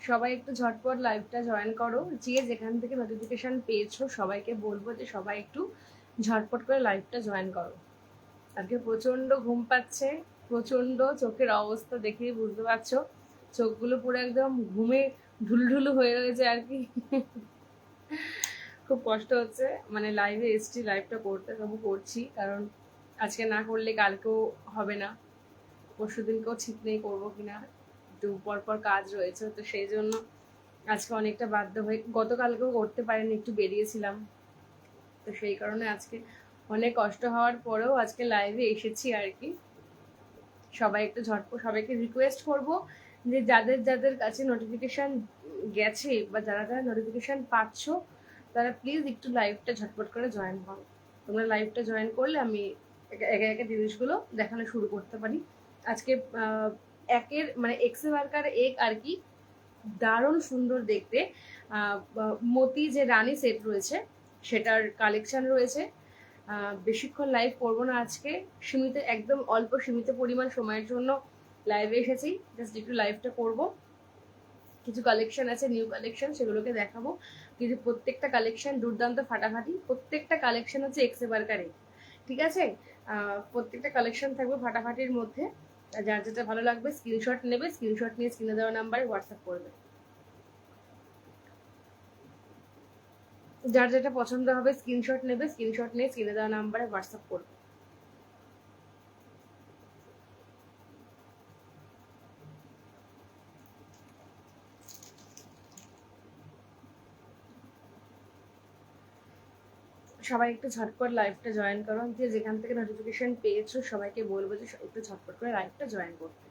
সবাই একটু ঝটপট লাইভটা জয়েন করো, যে যেখান থেকে নোটিফিকেশন পেয়েছো সবাইকে বলবো যে সবাই একটু ঝটপট করে লাইভটা জয়েন করো। আজকে প্রচন্ড ঘুম পাচ্ছে, প্রচন্ড চোখের অবস্থা দেখেই বুঝতে পারছো, চোখগুলো পুরো একদম ঘুমে ঢুলঢুলু হয়ে রয়েছে আর কি। খুব কষ্ট হচ্ছে, মানে লাইভে এসছি লাইভটা করতে, তবু করছি, কারণ আজকে না করলে কালকেও হবে না, পরশু দিনকেও ঠিক নেই করবো কিনা, একটু পরপর কাজ রয়েছে, তো সেই জন্য আজকে অনেকটা বাধ্য হয়ে, গতকালকেও করতে পারিনি, একটু বেরিয়েছিলাম, তো সেই কারণে আজকে অনেক কষ্ট হওয়ার পরেও আজকে লাইভে এসেছি আর কি। সবাই একটু ঝটপট, সবাইকে রিকোয়েস্ট করব যে যাদের যাদের কাছে নোটিফিকেশান গেছে বা যারা যারা নোটিফিকেশান পাচ্ছ তারা প্লিজ একটু লাইভটা ঝটপট করে জয়েন করো। তোমরা লাইভটা জয়েন করলে আমি একে একে জিনিসগুলো দেখানো শুরু করতে পারি। আজকে একের মানে এক্সে ওয়ার্কার এক আর কি, দারুণ সুন্দর দেখতে। মতি যে রানী সেট রয়েছে সেটার কালেকশন রয়েছে। বেশিক্ষণ লাইভ করবো না আজকে, সীমিত একদম অল্প সীমিত পরিমাণ সময়ের জন্য লাইভে এসেছি, জাস্ট একটু লাইভটা করব। কিছু কালেকশন আছে নিউ কালেকশন, সেগুলোকে দেখাবো, কিন্তু প্রত্যেকটা কালেকশন দুর্দান্ত ফাটাফাটি, প্রত্যেকটা কালেকশন হচ্ছে এক্সে বার্কারে, ঠিক আছে। প্রত্যেকটা কালেকশন থাকবে ফাটাফাটির মধ্যে, যার যেটা ভালো লাগবে স্ক্রিনশট নেবে, স্ক্রিনশট নিয়ে স্ক্রিনে দেওয়া নাম্বারে হোয়াটসঅ্যাপ করবে। যার যেটা পছন্দ হবে স্ক্রিনশট নেবে, স্ক্রিনশট নিয়ে স্ক্রিনে দেওয়া নাম্বারে হোয়াটসঅ্যাপ করবে। সবাই একটু ঝটপট লাইভটা জয়েন করো, যে যেখান থেকে নোটিফিকেশন পেয়েছো সবাইকে বলবো যে একটু ঝটপট করে লাইভটা জয়েন করতে।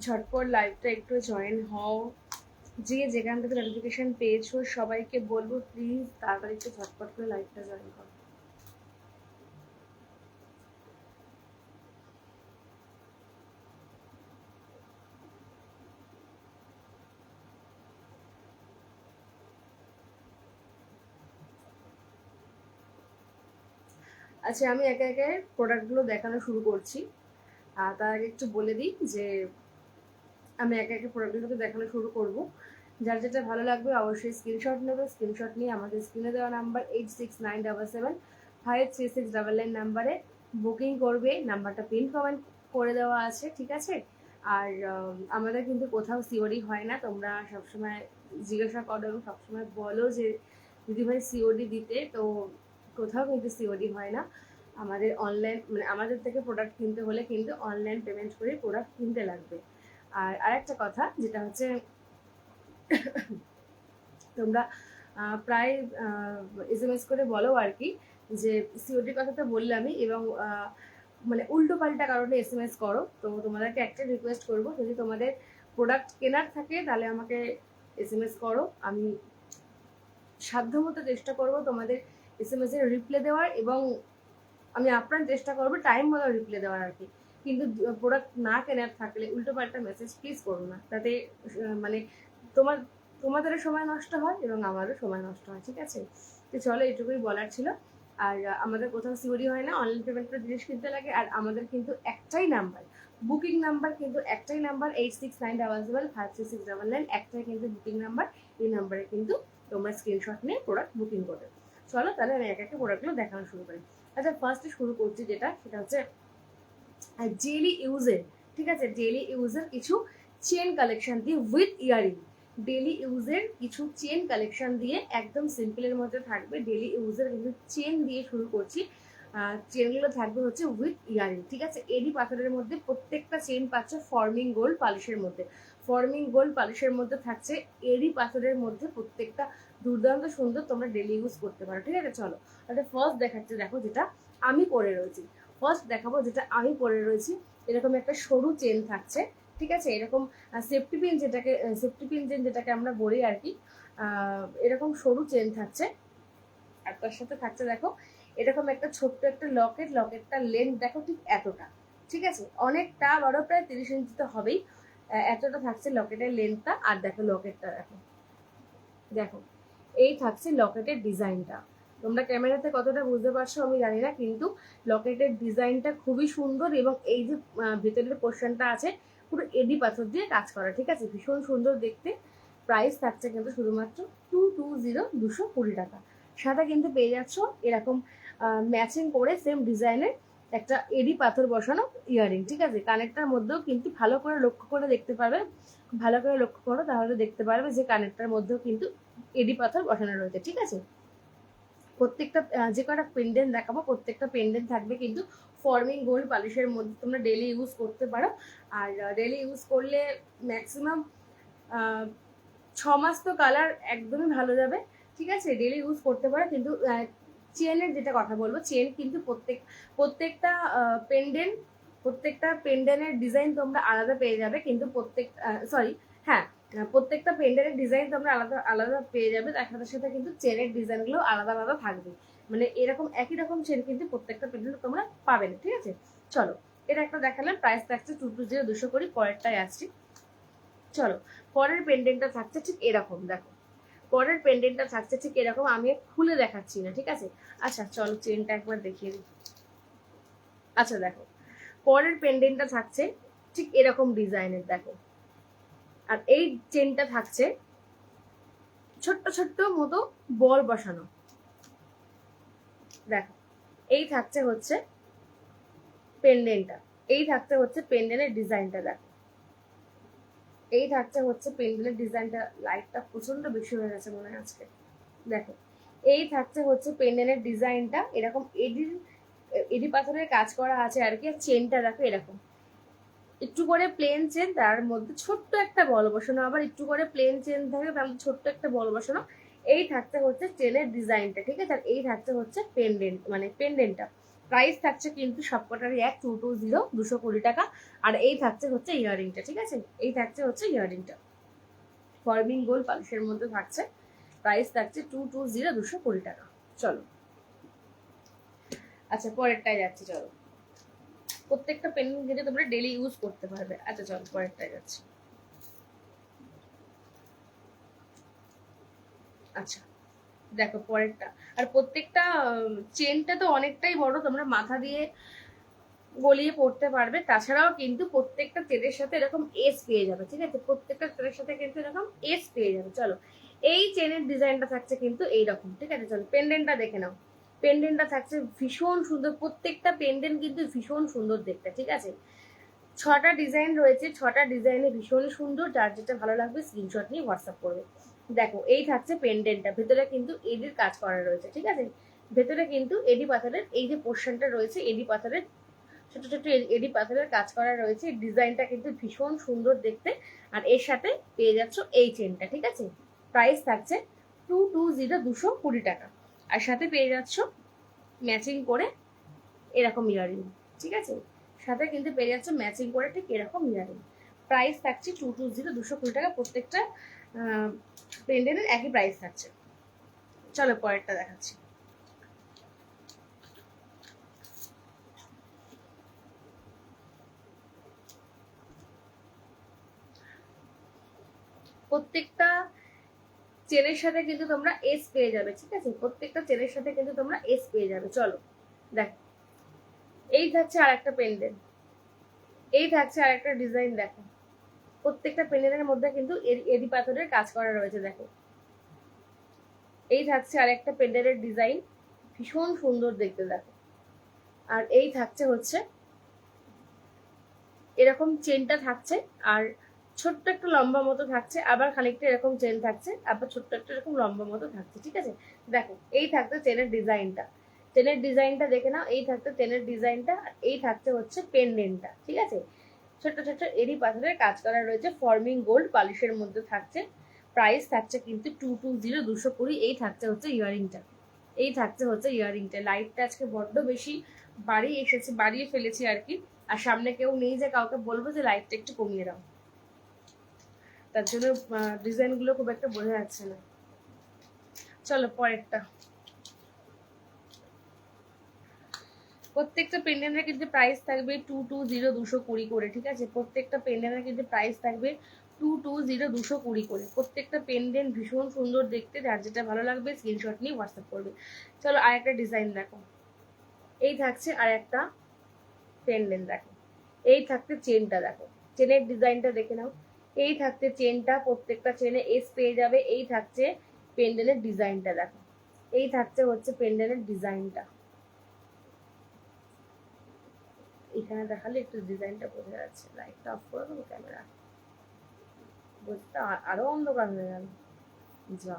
ঝটপট লাইভটা একটু জয়েন হও, যে যেখান থেকে নোটিফিকেশন পেয়েছো সবাইকে বলবো প্লিজ তাড়াতাড়ি একটু ঝটপট করে লাইভটা জয়েন করো। আচ্ছা, আমি একে একে প্রোডাক্টগুলো দেখানো শুরু করছি। তার আগে একটু বলে দিই যে আমি একে একে প্রোডাক্টগুলোকে দেখানো শুরু করব। যার যেটা ভালো লাগবে অবশ্যই স্ক্রিনশট নেবে, স্ক্রিনশট নিয়ে আমাদের স্ক্রিনে দেওয়া নাম্বার 8697775369 নাম্বারে বুকিং করবে। নাম্বারটা পিন কমেন্ট করে দেওয়া আছে, ঠিক আছে। আর আমাদের কিন্তু কোথাও সিওডি হয় না, তোমরা সবসময় জিজ্ঞাসা করো এবং সবসময় বলো যে দিদিভাই সিওডি দিতে, তো কোথাও কিন্তু সিওডি হয় না। আমাদের অনলাইন মানে আমাদের থেকে প্রোডাক্ট কিনতে হলে কিন্তু অনলাইন পেমেন্ট করে প্রোডাক্ট কিনতে লাগবে। আর আরেকটা কথা যেটা হচ্ছে তোমরা প্রায় SMS করে বলো আর কি যে সিওডির কথা তো বললামই, এবং মানে উল্টো পাল্টা কারণে SMS করো, তো তোমাদেরকে একটা রিকোয়েস্ট করবো, যদি তোমাদের প্রোডাক্ট কেনার থাকে তাহলে আমাকে SMS করো, আমি সাধ্যমতো চেষ্টা করব তোমাদের SMS এর রিপ্লাই দেওয়ার, এবং আমি আপ্রাণ চেষ্টা করবো টাইম মতো রিপ্লাই দেওয়ার আর কি। কিন্তু প্রোডাক্ট না কেনার থাকলে উল্টো পাল্টা মেসেজ প্লিজ করো না, তাতে মানে তোমাদেরও সময় নষ্ট হয় এবং আমারও সময় নষ্ট হয়, ঠিক আছে। তো চলো এইটুকুই বলার ছিল। আর আমাদের কোথাও সিওরি হয় না, অনলাইন পেমেন্টের জিনিস কিনতে লাগে। আর আমাদের কিন্তু একটাই নাম্বার বুকিং নাম্বার, কিন্তু একটাই নাম্বার 8697775369, একটাই কিন্তু বুকিং নাম্বার। এই নাম্বারে কিন্তু তোমরা স্ক্রিনশট নিয়ে প্রোডাক্ট বুকিং করবে। চলো তাহলে আমি এক একটা প্রোডাক্টগুলো দেখানো শুরু করি। আচ্ছা, ফার্স্টে শুরু করছি যেটা, সেটা হচ্ছে ডেইলি ইউজের, ঠিক আছে, ডেইলি ইউজের কিছু চেন কালেকশন দিয়ে উইথ ইয়ারিং। ডেইলি ইউজের কিছু চেন কালেকশন দিয়ে একদম সিম্পলের মধ্যে থাকবে, ডেইলি ইউজের কিন্তু চেন দিয়ে শুরু করছি। চেনগুলো থাকবে হচ্ছে উইথ ইয়ারিং, ঠিক আছে। এডি পাথরের মধ্যে প্রত্যেকটা চেন পাচ্ছে ফর্মিং গোল্ড পালিশের মধ্যে। ফর্মিং গোল্ড পলিশের মধ্যে থাকছে, এডি পাথরের মধ্যে, প্রত্যেকটা দুর্দান্ত সুন্দর, তোমরা ডেলি ইউজ করতে পারো। ঠিক আছে, চলো তাহলে ফার্স্ট দেখাচ্ছে, দেখো যেটা আমি পরে রয়েছি। ফার্স্ট দেখাবো যেটা আমি পরে রয়েছি। এরকম একটা সরু চেন থাকছে, ঠিক আছে, এরকম সেফটি পিন যেটাকে আমরা বলি আর কি, এরকম সরু চেন থাকছে। আর তার সাথে থাকছে দেখো এরকম একটা ছোট্ট একটা লকেটটা লেন্থ দেখো ঠিক এতটা, ঠিক আছে, অনেকটা বড়, প্রায় 30 ইঞ্চি তো হবেই, এতটা থাকছে লকেটের লেন্থটা। আর দেখো লকেটটা দেখো, দেখো এই থাকছে লকেটের ডিজাইনটা। তোমরা ক্যামেরাতে কতটা বুঝতে পারছো আমি জানি না, কিন্তু লকেটের ডিজাইনটা খুবই সুন্দর, এবং এই যে ভেতরের পোর্শনটা আছে পুরো এডি পাথর দিয়ে কাজ করা, ঠিক আছে, ভীষণ সুন্দর দেখতে। প্রাইস থাকছে কিন্তু শুধুমাত্র 220 টাকা। সাথে কিন্তু পেয়ে যাচ্ছ এরকম ম্যাচিং করে সেম ডিজাইনের একটা এডি পাথর বসানো ইয়ারিং, ঠিক আছে। কানেরটার মধ্যেও কিন্তু ভালো করে লক্ষ্য করে দেখতে পারবে, ভালো করে লক্ষ্য করো তাহলে দেখতে পারবে যে কানেরটার মধ্যেও কিন্তু এডি পাথর বসানো রয়েছে, ঠিক আছে। প্রত্যেকটা যে কটা পেন্ডেন্ট দেখাবো প্রত্যেকটা পেন্ডেন্ট থাকবে কিন্তু ফর্মিং গোল্ড পলিশের মধ্যে, তোমরা ডেলি ইউজ করতে পারো। আর ডেলি ইউজ করলে ম্যাক্সিমাম 6 মাস তো কালার একদমই ভালো যাবে, ঠিক আছে, ডেলি ইউজ করতে পারো। কিন্তু চেনের যেটা কথা বলবো, চেন কিন্তু প্রত্যেকটা পেন্ডেন্টের ডিজাইন তোমরা আলাদা পেয়ে যাবে, কিন্তু প্রত্যেকটা পেন্ডেন্টের ডিজাইন তোমরা আলাদা আলাদা পেয়ে যাবে, তার সাথে সাথে কিন্তু চেনের ডিজাইনগুলো আলাদা আলাদা থাকবে, মানে এরকম একই রকম চেন কিন্তু প্রত্যেকটা পেন্ডেন্ট তোমরা পাবে না, ঠিক আছে। চলো এটা একটা দেখালাম, প্রাইস থাকছে 220 করে। পরেরটাই আসছি, চলো পরের পেন্ডেন্টটা থাকছে ঠিক এরকম, দেখো পরের পেন্ডেন্টটা থাকছে ঠিক এরকম, আমি খুলে দেখাচ্ছি না, ঠিক আছে। আচ্ছা চলো চেনটা একবার দেখিয়ে দিই। আচ্ছা দেখো পরের পেন্ডেন্টটা থাকছে ঠিক এরকম ডিজাইনের, দেখো, আর এই চেনটা থাকছে ছোট্ট ছোট্ট মতো বল বসানো, দেখো এই থাকছে হচ্ছে পেন্ডেন্টটা, এই থাকছে হচ্ছে পেন্ডেন্টের ডিজাইনটা, দেখো এই থাকছে হচ্ছে পেন্ডেন্টের ডিজাইনটা। লাইটটা প্রচন্ড বেশি হয়ে গেছে মনে হয় আজকে, দেখো এই থাকছে হচ্ছে পেন্ডেন্টের ডিজাইনটা, এরকম এডি পাথরের কাজ করা আছে আর কি। আর চেনটা দেখো এরকম একটু করে প্লেন চেন, তার মধ্যে ছোট্ট একটা বল বসানো, আবার একটু করে প্লেন চেন থাকে তার মধ্যে ছোট্ট একটা বল বসানো। এই থাকছে হচ্ছে চেনের ডিজাইনটা, ঠিক আছে। আর এই থাকছে হচ্ছে পেন্ডেন্টটা। প্রাইস থাকছে কিন্তু সবকটারই 220 টাকা। আর এই থাকছে হচ্ছে ইয়ারিংটা, ঠিক আছে, এই থাকছে হচ্ছে ইয়ারিংটা ফর্মিং গোল্ড পলিশের মধ্যে থাকছে। প্রাইস থাকছে 220 টাকা। চলো আচ্ছা পরেরটায় যাচ্ছি, চলো প্রত্যেকটা পেন কিন্তু তোমরা ডেলি ইউজ করতে পারবে। আচ্ছা চলো পরেরটায় যাচ্ছি। আচ্ছা দেখো পরেরটা, আর প্রত্যেকটা চেনটা তো অনেকটাই বড়, তোমরা মাথা দিয়ে গলিয়ে পড়তে পারবে। তাছাড়াও কিন্তু প্রত্যেকটা চেনের সাথে এরকম এস পেয়ে যাবে, ঠিক আছে, প্রত্যেকটা চেনের সাথে কিন্তু এরকম এস পেয়ে যাবে। চলো এই চেনের ডিজাইনটা থাকছে কিন্তু এইরকম, ঠিক আছে। চলো পেন্ডেন্টটা দেখে নাও, পেন্ডেন্টটা থাকছে ভীষণ সুন্দর, প্রত্যেকটা পেন্ডেন্ট কিন্তু ভীষণ সুন্দর দেখতে, ঠিক আছে। 6টা ডিজাইন রয়েছে, 6টা ডিজাইনে ভীষণ সুন্দর, যার যেটা ভালো লাগবে স্ক্রিনশট নিয়ে হোয়াটসঅ্যাপ করবে। দেখো এই থাকছে পেন্ডেন্টটা, ভেতরে কিন্তু এডির কাজ করা রয়েছে, ঠিক আছে, ভেতরে কিন্তু এডি পাথরের এই যে পোর্শনটা রয়েছে, এডি পাথরের ছোট ছোট এডি পাথরের কাজ করা রয়েছে। ডিজাইনটা কিন্তু ভীষণ সুন্দর দেখতে। আর এর সাথে পেয়ে যাচ্ছ এই চেনটা, ঠিক আছে। প্রাইস থাকছে 220 টাকা। আর সাথে পেয়ে যাচ্ছ ম্যাচিং করে এরকম ইয়ারিং, ঠিক আছে, সাথে কিন্তু পেয়ে যাচ্ছ ম্যাচিং করে ঠিক এরকম ইয়ারিং। প্রাইস থাকছে 220 টাকা। প্রত্যেকটা পেন্ডেন্টের একই প্রাইস থাকছে। চলো পরেরটা দেখাচ্ছি। প্রত্যেকটা চেনের সাথে কিন্তু তোমরা এস পেয়ে যাবে, ঠিক আছে, প্রত্যেকটা চেনের সাথে কিন্তু তোমরা এস পেয়ে যাবে। চলো দেখো এই থাকছে আর একটা পেন্ডেন্ট, এই থাকছে আর একটা ডিজাইন, দেখো প্রত্যেকটা পেন্ডেন্টের মধ্যে কিন্তু এডি পাথরের কাজ করা রয়েছে, দেখো এই থাকছে আর একটা পেন্ডেন্টের ডিজাইন, ভীষণ সুন্দর দেখতে, দেখো। আর এই থাকছে হচ্ছে এরকম চেনটা থাকছে, আর ছোট্ট একটা লম্বা মতো থাকছে, আবার খানিকটা এরকম চেন থাকছে, আবার ছোট্ট একটা এরকম লম্বা মতো থাকছে, ঠিক আছে। দেখো এই থাকছে চেনের ডিজাইনটা, চেনের ডিজাইনটা দেখে নাও, এই থাকছে চেনের ডিজাইনটা, আর এই থাকছে হচ্ছে পেন্ডেন্টটা, ঠিক আছে। ছোট ছোট এরি পাথরের কাজ করা রয়েছে, ফর্মিং গোল্ড পলিশের মধ্যে থাকছে। প্রাইস থাকছে কিন্তু 220, 220। এই থাকছে হচ্ছে ইয়ারিংটা, এই থাকছে হচ্ছে ইয়ারিংটা। লাইটটা আজকে বড্ড বেশি বাড়িয়ে ফেলেছি আর কি। আর সামনে কেউ নেই যে কাউকে বলবো যে লাইটটা একটু কমিয়ে দাও, তার জন্য ডিজাইনগুলো খুব একটা বোঝা যাচ্ছে না। চলো পরেরটা। প্রত্যেকটা পেন্ডেন্টের কিন্তু প্রাইস থাকবে 220, 220 করে, ঠিক আছে? প্রত্যেকটা পেন্ডেন্টের কিন্তু প্রাইস থাকবে 220, 220 করে। প্রত্যেকটা পেন্ডেন্ট ভীষণ সুন্দর দেখতে, যার যেটা ভালো লাগবে স্ক্রিনশট নিয়ে হোয়াটসঅ্যাপ করবে। চলো আর একটা ডিজাইন দেখো। এই থাকছে আর একটা পেন্ডেন্ট দেখো। এই থাকতে চেনটা দেখো, চেনের ডিজাইনটা দেখে নাও। এই থাকতে চেনটা, প্রত্যেকটা চেনে এস পেয়ে যাবে। এই থাকছে পেন্ডেন্টের ডিজাইনটা দেখো, এই থাকছে হচ্ছে পেন্ডেন্টের ডিজাইনটা। এখানে দেখালে একটু ডিজাইনটা বোঝা যাচ্ছে। লাইটটা অফ করে দেবো, ক্যামেরা বুঝতে আরো অন্ধকার হয়ে গেল। যা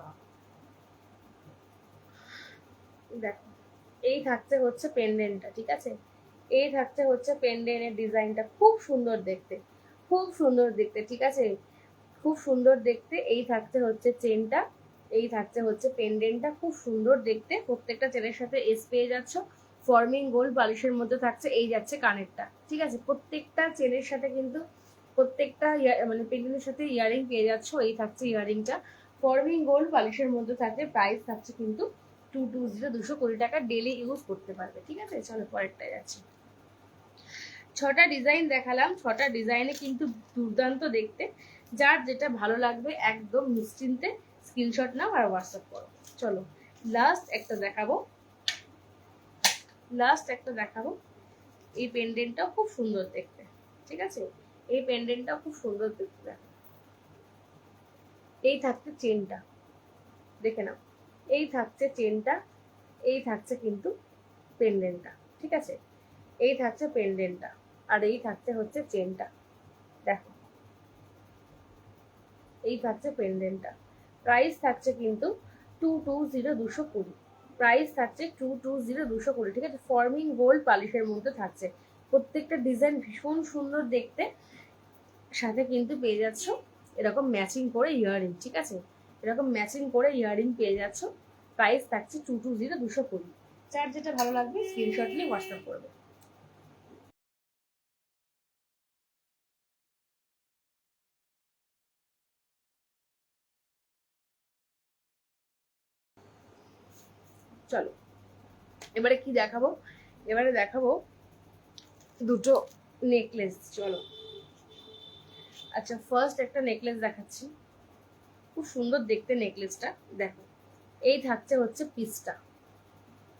দেখো, এই থাকছে হচ্ছে পেন্ডেন্টটা, ঠিক আছে? এই থাকছে হচ্ছে পেন্ডেন্টের ডিজাইনটা, খুব সুন্দর দেখতে, খুব সুন্দর দেখতে, ঠিক আছে? খুব সুন্দর দেখতে। এই থাকছে হচ্ছে চেনটা, এই থাকছে হচ্ছে পেন্ডেন্টটা, খুব সুন্দর দেখতে। প্রত্যেকটা চেনের সাথে এস পেয়ে যাচ্ছ, ফর্মিং গোল্ড পলিশের মধ্যে থাকছে। এই যাচ্ছে কানেরটা, ঠিক আছে? প্রত্যেকটা চেনের সাথে কিন্তু প্রত্যেকটা মানে পেন্ডেন্টের সাথে ইয়ারিং পেয়ে যাচ্ছ। এই থাকছে ইয়ারিংটা, ফর্মিং গোল্ড পলিশের মধ্যে থাকবে। প্রাইস থাকছে কিন্তু 220, 220 টাকা। ডেলি ইউজ করতে পারবে, ঠিক আছে? চলো পরেরটায় যাচ্ছি। 6টা ডিজাইন দেখালাম, 6টা ডিজাইনে কিন্তু দুর্দান্ত দেখতে। যার যেটা ভালো লাগবে একদম নিশ্চিন্তে স্ক্রিনশট নাও আর হোয়াটসঅ্যাপ করো। চলো লাস্ট একটা দেখাবো, এই পেন্ডেন্টটাও খুব সুন্দর দেখতে, ঠিক আছে? এই পেন্ডেন্টটাও খুব সুন্দর দেখতে। দেখো, এই থাকছে চেনটা, দেখে নাও। এই থাকছে চেনটা, এই থাকছে কিন্তু পেন্ডেন্টটা, ঠিক আছে? এই থাকছে পেন্ডেন্টটা, আর এই থাকছে হচ্ছে চেনটা। দেখো, এই থাকছে পেন্ডেন্টটা। প্রাইস থাকছে কিন্তু 220, 220। প্রাইস থাকছে 220, 220, ঠিক আছে? ফর্মিং গোল্ড পলিশের মধ্যে থাকছে। প্রত্যেকটা ডিজাইন ভীষণ সুন্দর দেখতে। সাথে কিন্তু পেয়ে যাচ্ছ এরকম ম্যাচিং করে ইয়ারিং, ঠিক আছে? এরকম ম্যাচিং করে ইয়ারিং পেয়ে যাচ্ছ। প্রাইস থাকছে 220, 220। যার যেটা ভালো লাগবে স্ক্রিনশট নিয়ে হোয়াটসঅ্যাপ করবে। চলো এবারে কি দেখাবো, এবারে দেখাবো দুটো নেকলেস। চলো আচ্ছা, ফার্স্ট একটা নেকলেস দেখাচ্ছি, খুব সুন্দর দেখতে নেকলেসটা। দেখো, এই থাকছে হচ্ছে পিসটা,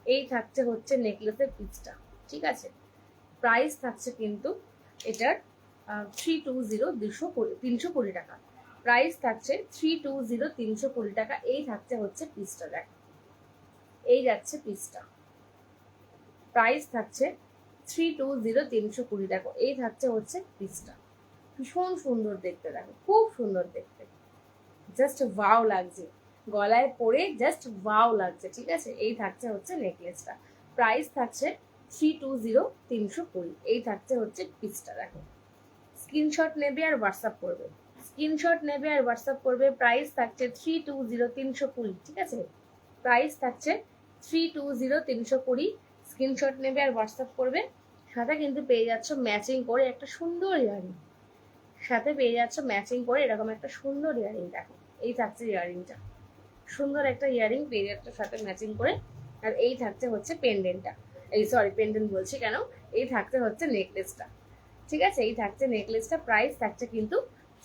এই থাকছে হচ্ছে নেকলেসের পিসটা, ঠিক আছে? প্রাইস থাকছে কিন্তু এটার 320, 320 টাকা। প্রাইস থাকছে 320, 320 টাকা। এই থাকছে হচ্ছে পিসটা, দেখো এই যাচ্ছে পিসটা। প্রাইস থাকছে 320, 320 টাকা। এই থাকছে হচ্ছে পিসটা, ভীষণ সুন্দর দেখতে। দেখো খুব সুন্দর দেখতে, জাস্ট ওয়াও লাগছে, গলায় পরে জাস্ট ওয়াও লাগছে, ঠিক আছে? এই থাকছে হচ্ছে নেকলেসটা। প্রাইস থাকছে 320, 320। এই থাকছে হচ্ছে পিসটা। দেখো, স্ক্রিনশট নেবে আর হোয়াটসঅ্যাপ করবে, স্ক্রিনশট নেবে আর হোয়াটসঅ্যাপ করবে। প্রাইস থাকছে 320, 320, ঠিক আছে? প্রাইস থাকছে 320, 320। স্ক্রিনশট নেবে আর হোয়াটসঅ্যাপ করবে। সাথে কিন্তু পেয়ে যাচ্ছ ম্যাচিং করে একটা সুন্দর ইয়ারিং, সাথে পেয়ে যাচ্ছ ম্যাচিং করে এরকম একটা সুন্দর ইয়ারিং। দেখো, এই থাকছে ইয়ারিংটা, সুন্দর একটা ইয়ারিং পেয়ে যাচ্ছ সাথে ম্যাচিং করে। আর এই থাকছে হচ্ছে পেন্ডেন্টটা, এই সরি পেন্ডেন্ট বলছি কেন, এই থাকছে হচ্ছে নেকলেসটা, ঠিক আছে? এই থাকছে নেকলেসটা। প্রাইস থাকছে কিন্তু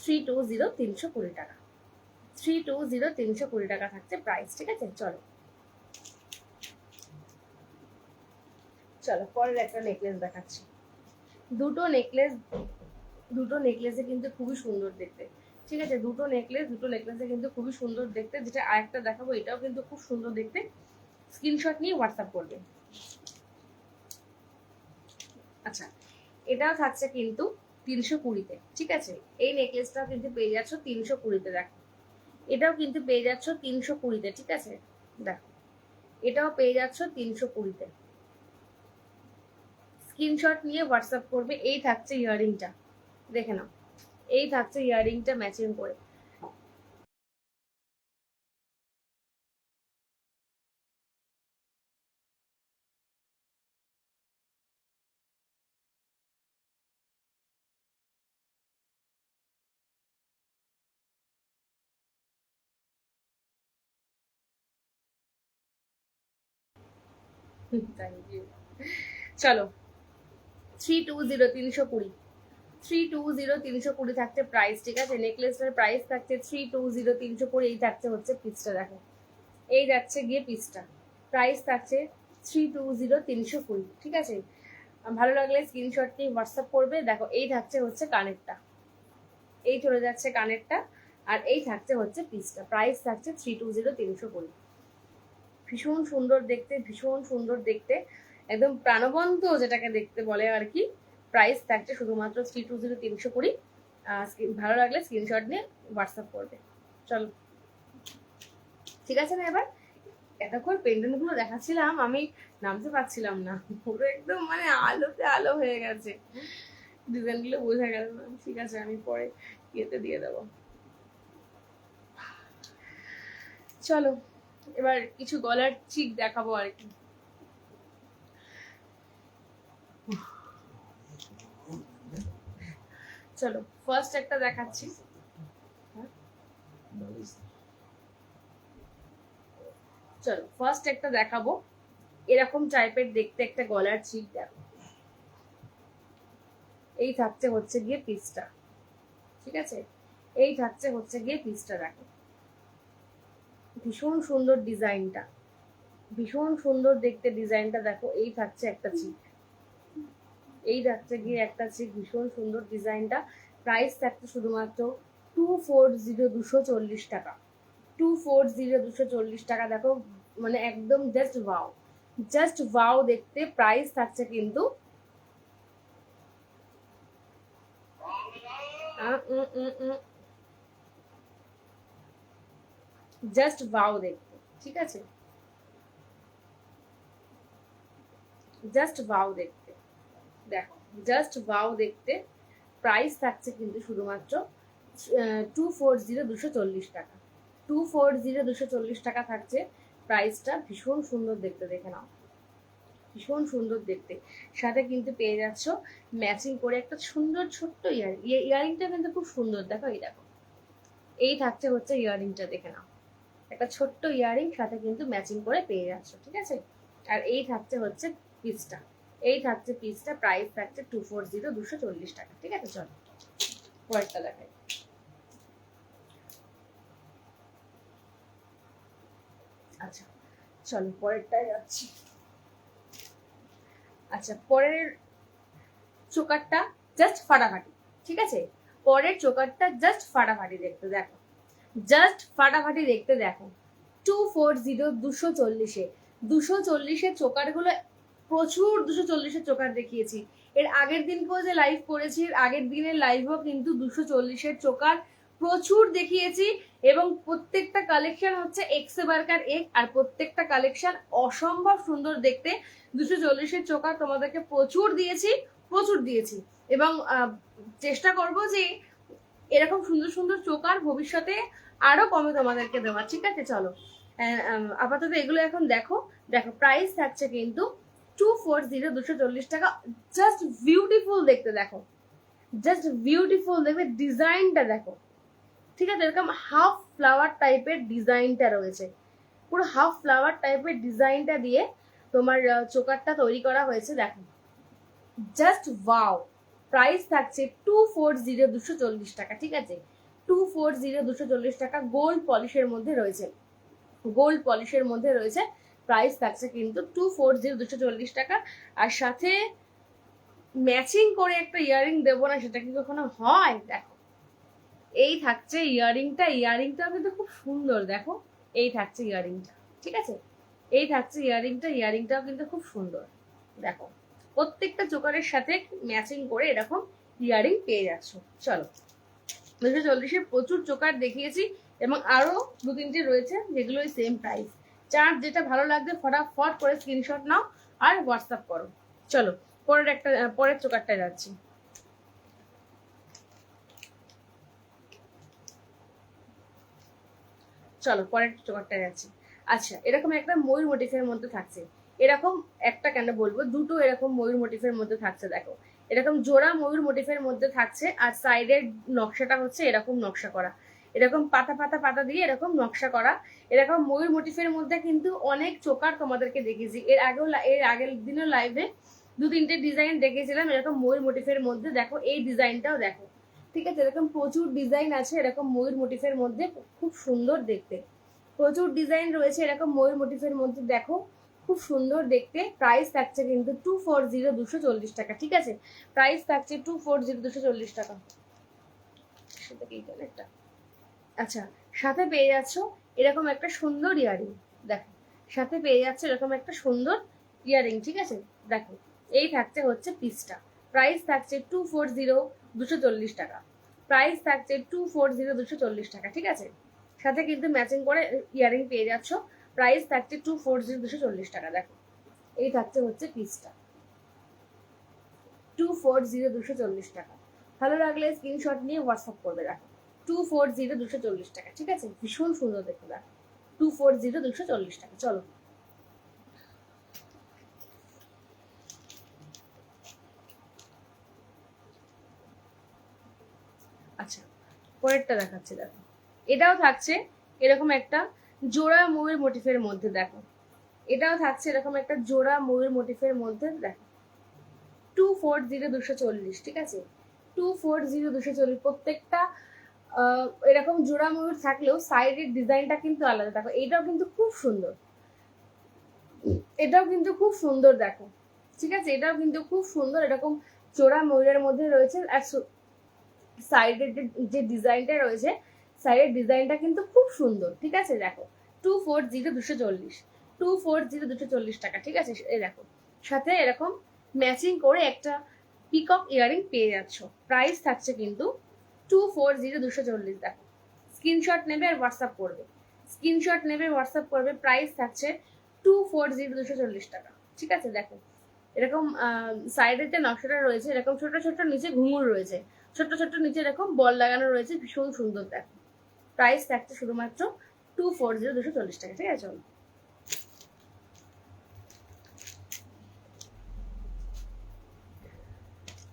320, 320 টাকা। 320, 320 টাকা থাকছে প্রাইস, ঠিক আছে? চলো চলো পরের একটা নেকলেস দেখাচ্ছি। দুটো নেকলেস, দুটো নেকলেসে কিন্তু খুবই সুন্দর দেখতে, ঠিক আছে? দুটো নেকলেসে কিন্তু খুবই সুন্দর দেখতে। যেটা আরেকটা দেখাবো, এটাও কিন্তু খুব সুন্দর দেখতে। স্ক্রিনশট নিয়ে হোয়াটসঅ্যাপ করবে। আচ্ছা, এটাও থাকছে কিন্তু 320-তে, ঠিক আছে? এই নেকলেসটাও কিন্তু পেয়ে যাচ্ছ 320-তে। দেখো, এটাও কিন্তু পেয়ে যাচ্ছ 320-তে, ঠিক আছে? দেখো, এটাও পেয়ে যাচ্ছ 320-তে। স্ক্রিনশট নিয়ে হোয়াটসঅ্যাপ করবে। এই থাকছে ইয়ারিংটা, দেখে নাও, এই থাকছে ইয়াররিংটা ম্যাচিং করে। Thank you. চলো 320, 320, 320, 320 থাকছে প্রাইস, ঠিক আছে। নেকলেসটার প্রাইস থাকছে 320, 320। এই থাকছে হচ্ছে পিসটা, দেখো এই যাচ্ছে গিয়ে পিসটা, প্রাইস থাকছে 320, 320, ঠিক আছে। ভালো লাগলে স্ক্রিনশট নিয়ে হোয়াটসঅ্যাপ করবে। দেখো এই থাকছে হচ্ছে কানেরটা, এই চলে যাচ্ছে কানেরটা, আর এই থাকছে হচ্ছে পিসটা, প্রাইস থাকছে 320, 320। ভীষণ সুন্দর দেখতে, ভীষণ সুন্দর দেখতে, একদম প্রাণবন্ত যেটাকে দেখতে বলে আর কি। প্রাইস থাকছে শুধুমাত্র 320, 320। ভালো লাগলে স্ক্রিনশট নিয়ে হোয়াটসঅ্যাপ করবে। চলো ঠিক আছে না। এবার এতক্ষণ পেন্ডেন্ট গুলো দেখাচ্ছিলাম, আমি নামতে পারছিলাম না, পুরো একদম মানে আলোতে আলো হয়ে গেছে, ডিজাইন গুলো বোঝা গেল না। ঠিক আছে, আমি পরে ইয়েতে দিয়ে দেবো। চলো এবার কিছু গলার চিক দেখাবো আর কি। চলো ফার্স্ট একটা দেখাচ্ছি। চলো ফার্স্ট একটা দেখাবো, এরকম টাইপের দেখতে একটা গলার চিক। দেখো এই থাকছে হচ্ছে গিয়ে পিসটা, ঠিক আছে। এই থাকছে হচ্ছে গিয়ে পিসটা, দেখো ভীষণ সুন্দর ডিজাইনটা, ভীষণ সুন্দর দেখতে ডিজাইনটা। দেখো এই থাকছে একটা চিক, এই থাকছে গিয়ে একটা চিক, ভীষণ সুন্দর ডিজাইনটা। প্রাইস থাকছে শুধুমাত্র 240, 240 টাকা, 240, 240 টাকা। দেখো মানে একদম জাস্ট ওয়াও, জাস্ট ওয়াও দেখতে। প্রাইস থাকছে কিন্তু জাস্ট ওয়াও দেখতে, ঠিক আছে, জাস্ট ওয়াও দেখতে। দেখো জাস্ট ওয়াও দেখতে। প্রাইস থাকছে কিন্তু শুধুমাত্র 240, 240 টাকা, 240, 240 টাকা থাকছে প্রাইসটা। ভীষণ সুন্দর দেখতে, দেখে নাও ভীষণ সুন্দর দেখতে। সাথে কিন্তু পেয়ে যাচ্ছ ম্যাচিং করে একটা সুন্দর ছোট্ট ইয়ারিং। ইয়ারিংটা কিন্তু খুব সুন্দর, দেখো এই দেখো এই থাকছে হচ্ছে ইয়ারিংটা, দেখে নাও একটা ছোট্ট ইয়ারিং সাথে কিন্তু ম্যাচিং করে পেয়ে যাচ্ছ, ঠিক আছে। আর এই থাকছে হচ্ছে পিসটা, এই থাকছে পিসটা। প্রাইস থাকছে 240, 240 টাকা, ঠিক আছে। চলো পরেরটা দেখাই। আচ্ছা চলো পরেরটায় যাচ্ছি। আচ্ছা পরের চোকারটা জাস্ট ফাটাফাটি, ঠিক আছে। পরের চোকারটা জাস্ট ফাটাফাটি দেখতে, দেখো জাস্ট ফাটাফাটি দেখতে। দেখো 240, 240-এ, 240-এর চোকারগুলো প্রচুর, 240-এর চোকার দেখিয়েছি এর আগের দিনকেও যে লাইভ করেছি, এর আগের দিনের লাইভও কিন্তু 240-এর চোকার প্রচুর দেখিয়েছি। এবং প্রত্যেকটা কালেকশন হচ্ছে এক্সে বার্কার এক, আর প্রত্যেকটা কালেকশন অসম্ভব সুন্দর দেখতে। 240-এর চোকার তোমাদেরকে প্রচুর দিয়েছি, প্রচুর দিয়েছি। এবং চেষ্টা করব যে এরকম সুন্দর সুন্দর চোকার ভবিষ্যতে আরো কমে তোমাদেরকে দেওয়া, ঠিক আছে। চলো আপাতত এগুলো এখন দেখো। দেখো প্রাইস থাকছে কিন্তু 240, 240 টাকা। জাস্ট বিউটিফুল দেখতে, দেখো জাস্ট বিউটিফুল দেখবে ডিজাইনটা, দেখো ঠিক আছে। এরকম হাফ ফ্লাওয়ার টাইপের ডিজাইনটা রয়েছে, পুরো হাফ ফ্লাওয়ার টাইপের ডিজাইনটা দিয়ে তোমার চোকারটা তৈরি করা হয়েছে। দেখো জাস্ট ওয়াও। প্রাইস থাকছে 240, 240 টাকা, ঠিক আছে। 240, 240 টাকা। গোল্ড পলিশের মধ্যে রয়েছে, গোল্ড পলিশের মধ্যে রয়েছে। প্রাইস থাকছে কিন্তু 240, 240 টাকা। আর সাথে ম্যাচিং করে একটা ইয়ারিং দেবো না, সেটা কি কখনো হয়? দেখো এই থাকছে ইয়ারিংটা, ইয়ারিংটাও কিন্তু খুব সুন্দর। দেখো এই থাকছে ইয়ারিংটা, ঠিক আছে। এই থাকছে ইয়ারিংটা, ইয়ারিংটাও কিন্তু খুব সুন্দর। দেখো প্রত্যেকটা চোকারের সাথে ম্যাচিং করে এরকম ইয়ারিং পেয়ে যাচ্ছ। চলো 240-এর প্রচুর চোকার দেখিয়েছি এবং আরো 2-3টে রয়েছে যেগুলো সেম প্রাইস। চার যেটা ভালো লাগবে ফটাফট করে স্ক্রিনশট নাও আর হোয়াটসঅ্যাপ করো। চলো পরের চোকারটায় যাচ্ছি। চলো পরের চোকারটা যাচ্ছি। আচ্ছা, এরকম একটা ময়ূর মোটিফের মধ্যে থাকছে, এরকম একটা কেন বলবো, দুটো এরকম ময়ূর মোটিফের মধ্যে থাকছে। দেখো এরকম জোড়া ময়ূর মোটিফের মধ্যে থাকছে, আর সাইডের নকশাটা হচ্ছে এরকম নকশা করা, এরকম পাতা পাতা পাতা দিয়ে এরকম নকশা করা। এরকম ময়ূর মোটিফের মধ্যে কিন্তু অনেক চোকার তোমাদেরকে দেখেছি, এর আগের দিনের লাইভে 2-3টে ডিজাইন দেখেছিলাম এরকম ময়ূর মোটিফের মধ্যে। দেখো এই ডিজাইনটাও দেখো, ঠিক আছে, এরকম প্রচুর ডিজাইন আছে এরকম ময়ূর মোটিফের মধ্যে, খুব সুন্দর দেখতে, প্রচুর ডিজাইন রয়েছে এরকম ময়ূর মোটিফের মধ্যে। দেখো খুব সুন্দর দেখতে। প্রাইস থাকছে কিন্তু 240, 240 টাকা, ঠিক আছে, প্রাইস থাকছে 240, 240 টাকা। সেটা কি একটা, আচ্ছা, সাথে পেয়ে যাচ্ছ এরকম একটা সুন্দর ইয়ারিং। দেখো সাথে পেয়ে যাচ্ছে এরকম একটা সুন্দর ইয়ারিং, ঠিক আছে। দেখো এই থাকছে হচ্ছে পিসটা, প্রাইস থাকছে 240, 240 টাকা, প্রাইস থাকছে 240, 240 টাকা, ঠিক আছে। সাথে কিন্তু ম্যাচিং করে ইয়ারিং পেয়ে যাচ্ছ, প্রাইস থাকছে 240, 240 টাকা। দেখো এই থাকছে হচ্ছে পিসটা, 240, 240 টাকা। ভালো লাগলে স্ক্রিনশট নিয়ে হোয়াটসঅ্যাপ করবে। দেখো 240, 240 টাকা, ঠিক আছে, ভীষণ সুন্দর দেখতে। দেখো 240, 240 টাকা। চলো আচ্ছা, পরেরটা দেখাচ্ছি। দেখো এটাও থাকছে এরকম একটা জোড়া ময়ূর মোটিফের মধ্যে। দেখো এটাও থাকছে এরকম একটা জোড়া ময়ূর মোটিফের মধ্যে। দেখো 240, 240, ঠিক আছে, 240, 240। প্রত্যেকটা এরকম জোড়া ময়ূর থাকলেও সাইডের ডিজাইনটা কিন্তু আলাদা। দেখো এটাও কিন্তু খুব সুন্দর, এটাও কিন্তু খুব সুন্দর। দেখো ঠিক আছে, এটাও কিন্তু খুব সুন্দর, এরকম জোড়া ময়ূরের মধ্যে রয়েছে। আর সাইডের যে ডিজাইনটা রয়েছে, সাইডের ডিজাইনটা কিন্তু খুব সুন্দর, ঠিক আছে। দেখো 240, 240, 240, 240 টাকা, ঠিক আছে। এই দেখো সাথে এরকম ম্যাচিং করে একটা পিকক ইয়ারিং পেয়ে যাচ্ছ, প্রাইস থাকছে কিন্তু 240, 240। দেখো স্ক্রিনশট নেবে আর হোয়াটসঅ্যাপ করবে, স্ক্রিনশট নেবে হোয়াটসঅ্যাপ করবে, প্রাইস থাকছে 240, 240 টাকা, ঠিক আছে। দেখো এরকম সাইডের যে নকশাটা রয়েছে এরকম ছোট ছোট নিচে ঘুঙুর রয়েছে, ছোট ছোট নিচে এরকম বল লাগানো রয়েছে, ভীষণ সুন্দর। দেখো প্রাইস থাকছে শুধুমাত্র 240, 240 টাকা, ঠিক আছে। চলো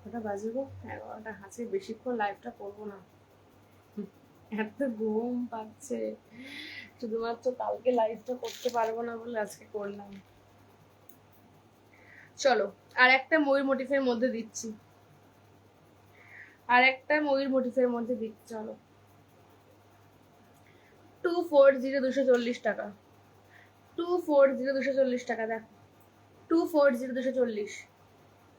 ওটা বাজবো 11টা, হাসি বেশিক্ষণ লাইভটা করবো না, এত ঘুম পাচ্ছে, শুধুমাত্র কালকে লাইভটা করতে পারবো না বলে আজকে করলাম। চলো আর একটা ময়ূর মোটিফের মধ্যে দিচ্ছি, আর একটা ময়ূর মোটিফের মধ্যে দিচ্ছি। চলো 240, 240 টাকা, 240, 240 টাকা। দেখো 240, 240,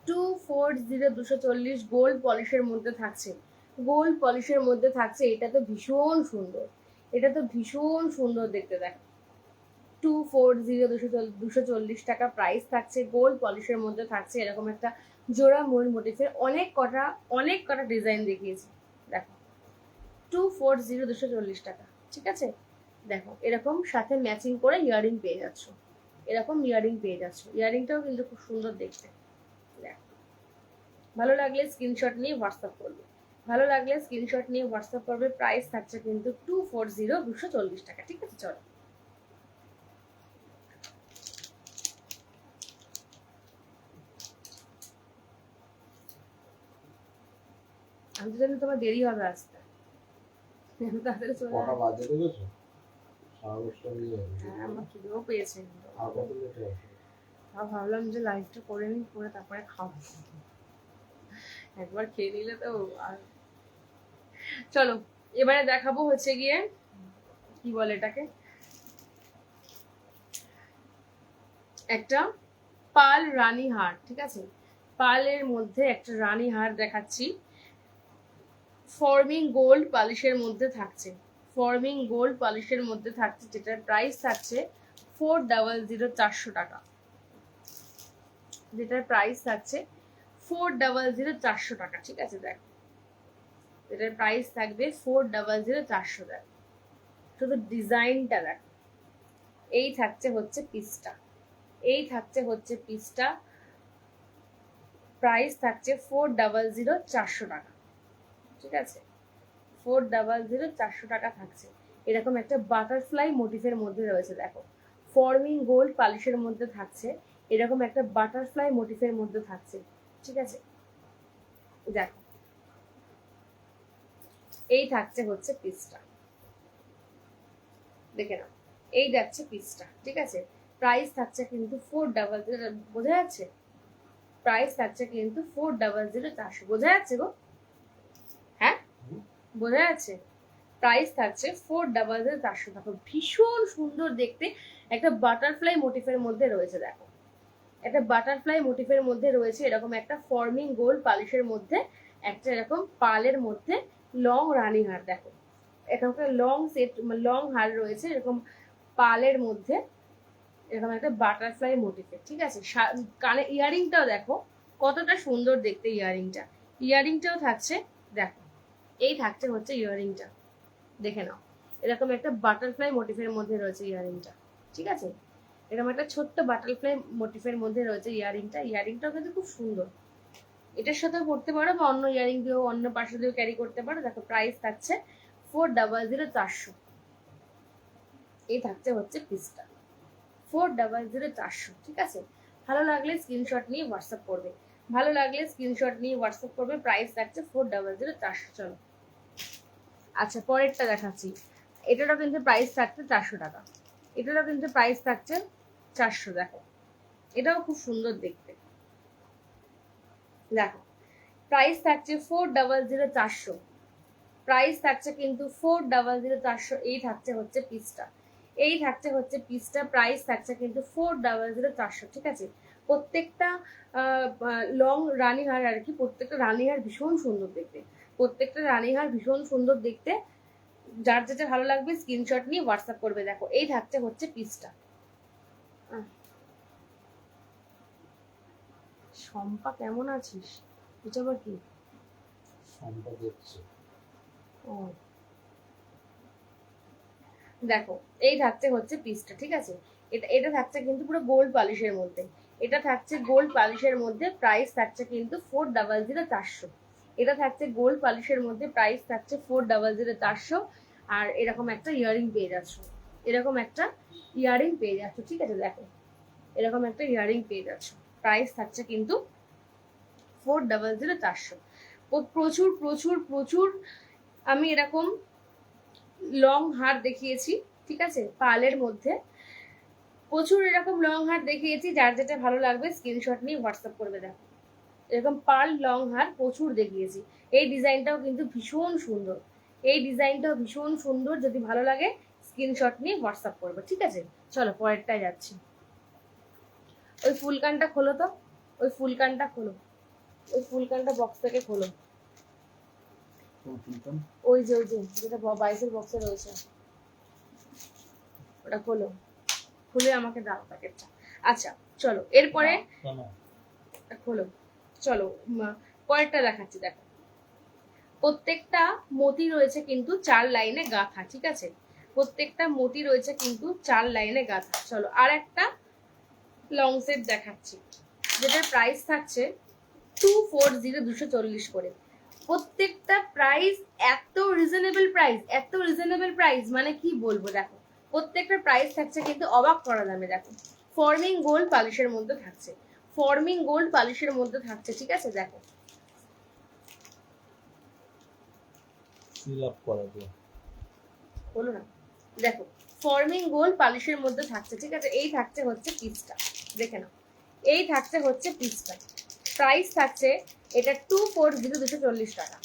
240, 240 গোল্ড পলিশের মধ্যে থাকছে, গোল্ড পলিশের মধ্যে থাকছে। এটা তো ভীষণ সুন্দর, এটা তো ভীষণ সুন্দর দেখতে। দেখো 240, 240 টাকা প্রাইস থাকছে, গোল্ড পলিশের মধ্যে থাকছে এরকম একটা জোড়া ময়ূর মোটিফের। অনেক কটা ডিজাইন দেখিয়েছি। দেখো 240, 240 টাকা, ঠিক আছে। দেখো এরকম সাথে ম্যাচিং করে ইয়ারিং পেয়ে যাচ্ছ, এরকম ইয়ারিং পেয়ে যাচ্ছ, ইয়ারিংটাও কিন্তু খুব সুন্দর দেখতে। দেখো ভালো লাগলে স্ক্রিনশট নিয়ে হোয়াটসঅ্যাপ করবে, ভালো লাগলে স্ক্রিনশট নিয়ে হোয়াটসঅ্যাপ করবে। প্রাইস থাকছে কিন্তু 240, 240 টাকা, ঠিক আছে। চলো আমি তো জানি তোমার দেরি হবে আসতে, তাড়াতাড়ি চলে কটা বাজে দেখেছো? হ্যাঁ আমার খিদেও পেয়েছে, ভাবলাম যে লাইভটা করে নি, করে তারপরে খাবো, একবার খেয়ে নিলে তো। আর চলো এবারে দেখাবো হচ্ছে গিয়ে কি বলে এটাকে, একটা পাল রানী হার, ঠিক আছে, পালের মধ্যে একটা রানী হার দেখাচ্ছি, ফর্মিং গোল্ড পলিশের মধ্যে থাকছে, ফর্মিং গোল্ড পলিশের মধ্যে থাকছে, যেটার প্রাইস থাকছে 400, 400 টাকা, যেটার প্রাইস থাকছে 400, 400 টাকা, ঠিক আছে। দেখো এটার প্রাইস থাকবে 400, 400 টাকা। শুধু ডিজাইনটা দেখো, এই থাকছে হচ্ছে পিসটা, এই থাকছে হচ্ছে পিসটা, প্রাইস থাকছে 400, 400 টাকা, ঠিক আছে, 400, 400 টাকা থাকছে। এরকম একটা বাটারফ্লাই মোটিফের মধ্যে রয়েছে। দেখো ফর্মিং গোল্ড পালিশের মধ্যে থাকছে, এরকম একটা বাটারফ্লাই মোটিফের মধ্যে থাকছে, ঠিক আছে। দেখো এই থাকছে হচ্ছে পিসটা, দেখে নাও, এই যাচ্ছে পিসটা, ঠিক আছে। প্রাইস থাকছে কিন্তু 400, বোঝা যাচ্ছে? প্রাইস থাকছে কিন্তু 400, বোঝা যাচ্ছে গো? হ্যাঁ বোঝা যাচ্ছে? প্রাইস থাকছে 400, দেখো ভীষণ সুন্দর দেখতে, একটা বাটারফ্লাই মোটিফের মধ্যে রয়েছে। দেখো একটা বাটারফ্লাই মোটিফের মধ্যে রয়েছে, এরকম একটা ফর্মিং গোল্ড পালিশের মধ্যে একটা এরকম পালের মধ্যে লং রানী হার। দেখো এরকম একটা লং সেট, লং হার রয়েছে এরকম পালের মধ্যে, এরকম একটা বাটারফ্লাই মোটিফের, ঠিক আছে। কানে ইয়ারিংটাও দেখো কতটা সুন্দর দেখতে, ইয়ারিংটা, ইয়ারিংটাও থাকছে। দেখো এই থাকছে হচ্ছে ইয়ারিংটা, দেখে নাও এরকম একটা বাটারফ্লাই মোটিফের মধ্যে রয়েছে ইয়ারিংটা, ঠিক আছে। এরকম একটা ছোট্ট বাটারফ্লাই মোটিফের মধ্যে রয়েছে ইয়ারিংটা, ইয়ারিংটাও কিন্তু খুব সুন্দর। এটার সাথে পড়তে পারো বা অন্য ইয়ারিং দিয়েও অন্য পাশে দিয়েও ক্যারি করতে পারো। দেখো প্রাইস থাকছে 400, 400, এই থাকছে হচ্ছে পিসটা 400, 400, ঠিক আছে। ভালো লাগলে স্ক্রিনশট নিয়ে হোয়াটসঅ্যাপ করবে, ভালো লাগলে স্ক্রিনশট নিয়ে হোয়াটসঅ্যাপ করবে। প্রাইস থাকছে 400, 400। চলো আচ্ছা পরেরটা দেখাচ্ছি, এটারও কিন্তু প্রাইস থাকছে 400 টাকা, এটারও কিন্তু প্রাইস থাকছে 400। দেখো এটাও খুব সুন্দর দেখতে, দেখো প্রাইস থাকছে 400, 400, প্রাইস থাকছে কিন্তু 400, 400, এই থাকছে হচ্ছে পিসটা, এই থাকছে হচ্ছে পিসটা, প্রাইস থাকছে কিন্তু 400, 400, ঠিক আছে। প্রত্যেকটা লং রানীহার আর কি, প্রত্যেকটা রানীহার ভীষণ সুন্দর দেখতে, প্রত্যেকটা রানীহার ভীষণ সুন্দর দেখতে। যার যেটা ভালো লাগবে স্ক্রিনশট নিয়ে হোয়াটসঅ্যাপ করবে। দেখো এই থাকছে হচ্ছে পিসটা। শম্পা কেমন আছিস? এটা আবার কি? শম্পা দেখছে। ও দেখো এই থাকছে হচ্ছে পিসটা, ঠিক আছে। এটা এটা থাকছে কিন্তু পুরো গোল্ড পলিশের মধ্যে, এটা থাকছে গোল্ড পলিশের মধ্যে, প্রাইস থাকছে কিন্তু 400, 400, এটা থাকছে গোল্ড পলিশের মধ্যে, প্রাইস থাকছে 400, 400। আর এরকম একটা ইয়ারিং পেয়ে যাচ্ছ, এরকম একটা ইয়ারিং পেয়ে যাচ্ছ, ঠিক আছে। দেখো এরকম একটা ইয়ারিং পেয়ে যাচ্ছ, প্রাইস থাকছে কিন্তু 400, 400। প্রচুর প্রচুর প্রচুর আমি এরকম লং হার দেখিয়েছি, ঠিক আছে, পালের মধ্যে প্রচুর এরকম লং হার দেখিয়েছি। যার যেটা ভালো লাগবে স্ক্রিনশট নিয়ে হোয়াটসঅ্যাপ করবে। দেখো এরকম পার্ল লং হার প্রচুর দেখিয়েছি, এই ডিজাইনটাও কিন্তু ভীষণ সুন্দর, এই ডিজাইনটাও ভীষণ সুন্দর। যদি ভালো লাগে স্ক্রিনশট নিয়ে হোয়াটসঅ্যাপ করবে, ঠিক আছে। চলো পরেরটায় যাচ্ছি। ওই ফুলকানটা খোলো তো, ওই ফুলকানটা খোলো, ওই ফুলকানটা বক্স থেকে খোলো, ওই যে যেটা 22-এর বক্সে রয়েছে ওটা খোলো, খুলে আমাকে দাও প্যাকেটটা। আচ্ছা চলো এরপরে খোলো, চলো পরেরটা দেখাচ্ছি। দেখো প্রত্যেকটা মতি রয়েছে কিন্তু 4 লাইনে গাঁথা, ঠিক আছে, প্রত্যেকটা মতি রয়েছে কিন্তু 4 লাইনে গাঁথা। চলো আর একটা লং সেট দেখাচ্ছি, যেটার প্রাইস থাকছে 240, 240 করে। প্রত্যেকটা প্রাইস এত রিজনেবল প্রাইস, এত রিজনেবল প্রাইস মানে কি বলবো। দেখো প্রত্যেকটা প্রাইস থাকছে কিন্তু অবাক করা দামে। দেখো ফর্মিং গোল্ড পালিশের মধ্যে থাকছে, ফর্মিং গোল্ড পালিশের মধ্যে থাকছে, ঠিক আছে। দেখো বলো না, দেখো ফর্মিং গোল্ড পালিশের মধ্যে থাকছে, ঠিক আছে। এই থাকছে হচ্ছে পিসটা, দেখে নাও, এই থাকছে হচ্ছে পিসটা। প্রাইস থাকছে এটা 240, 240 টাকা,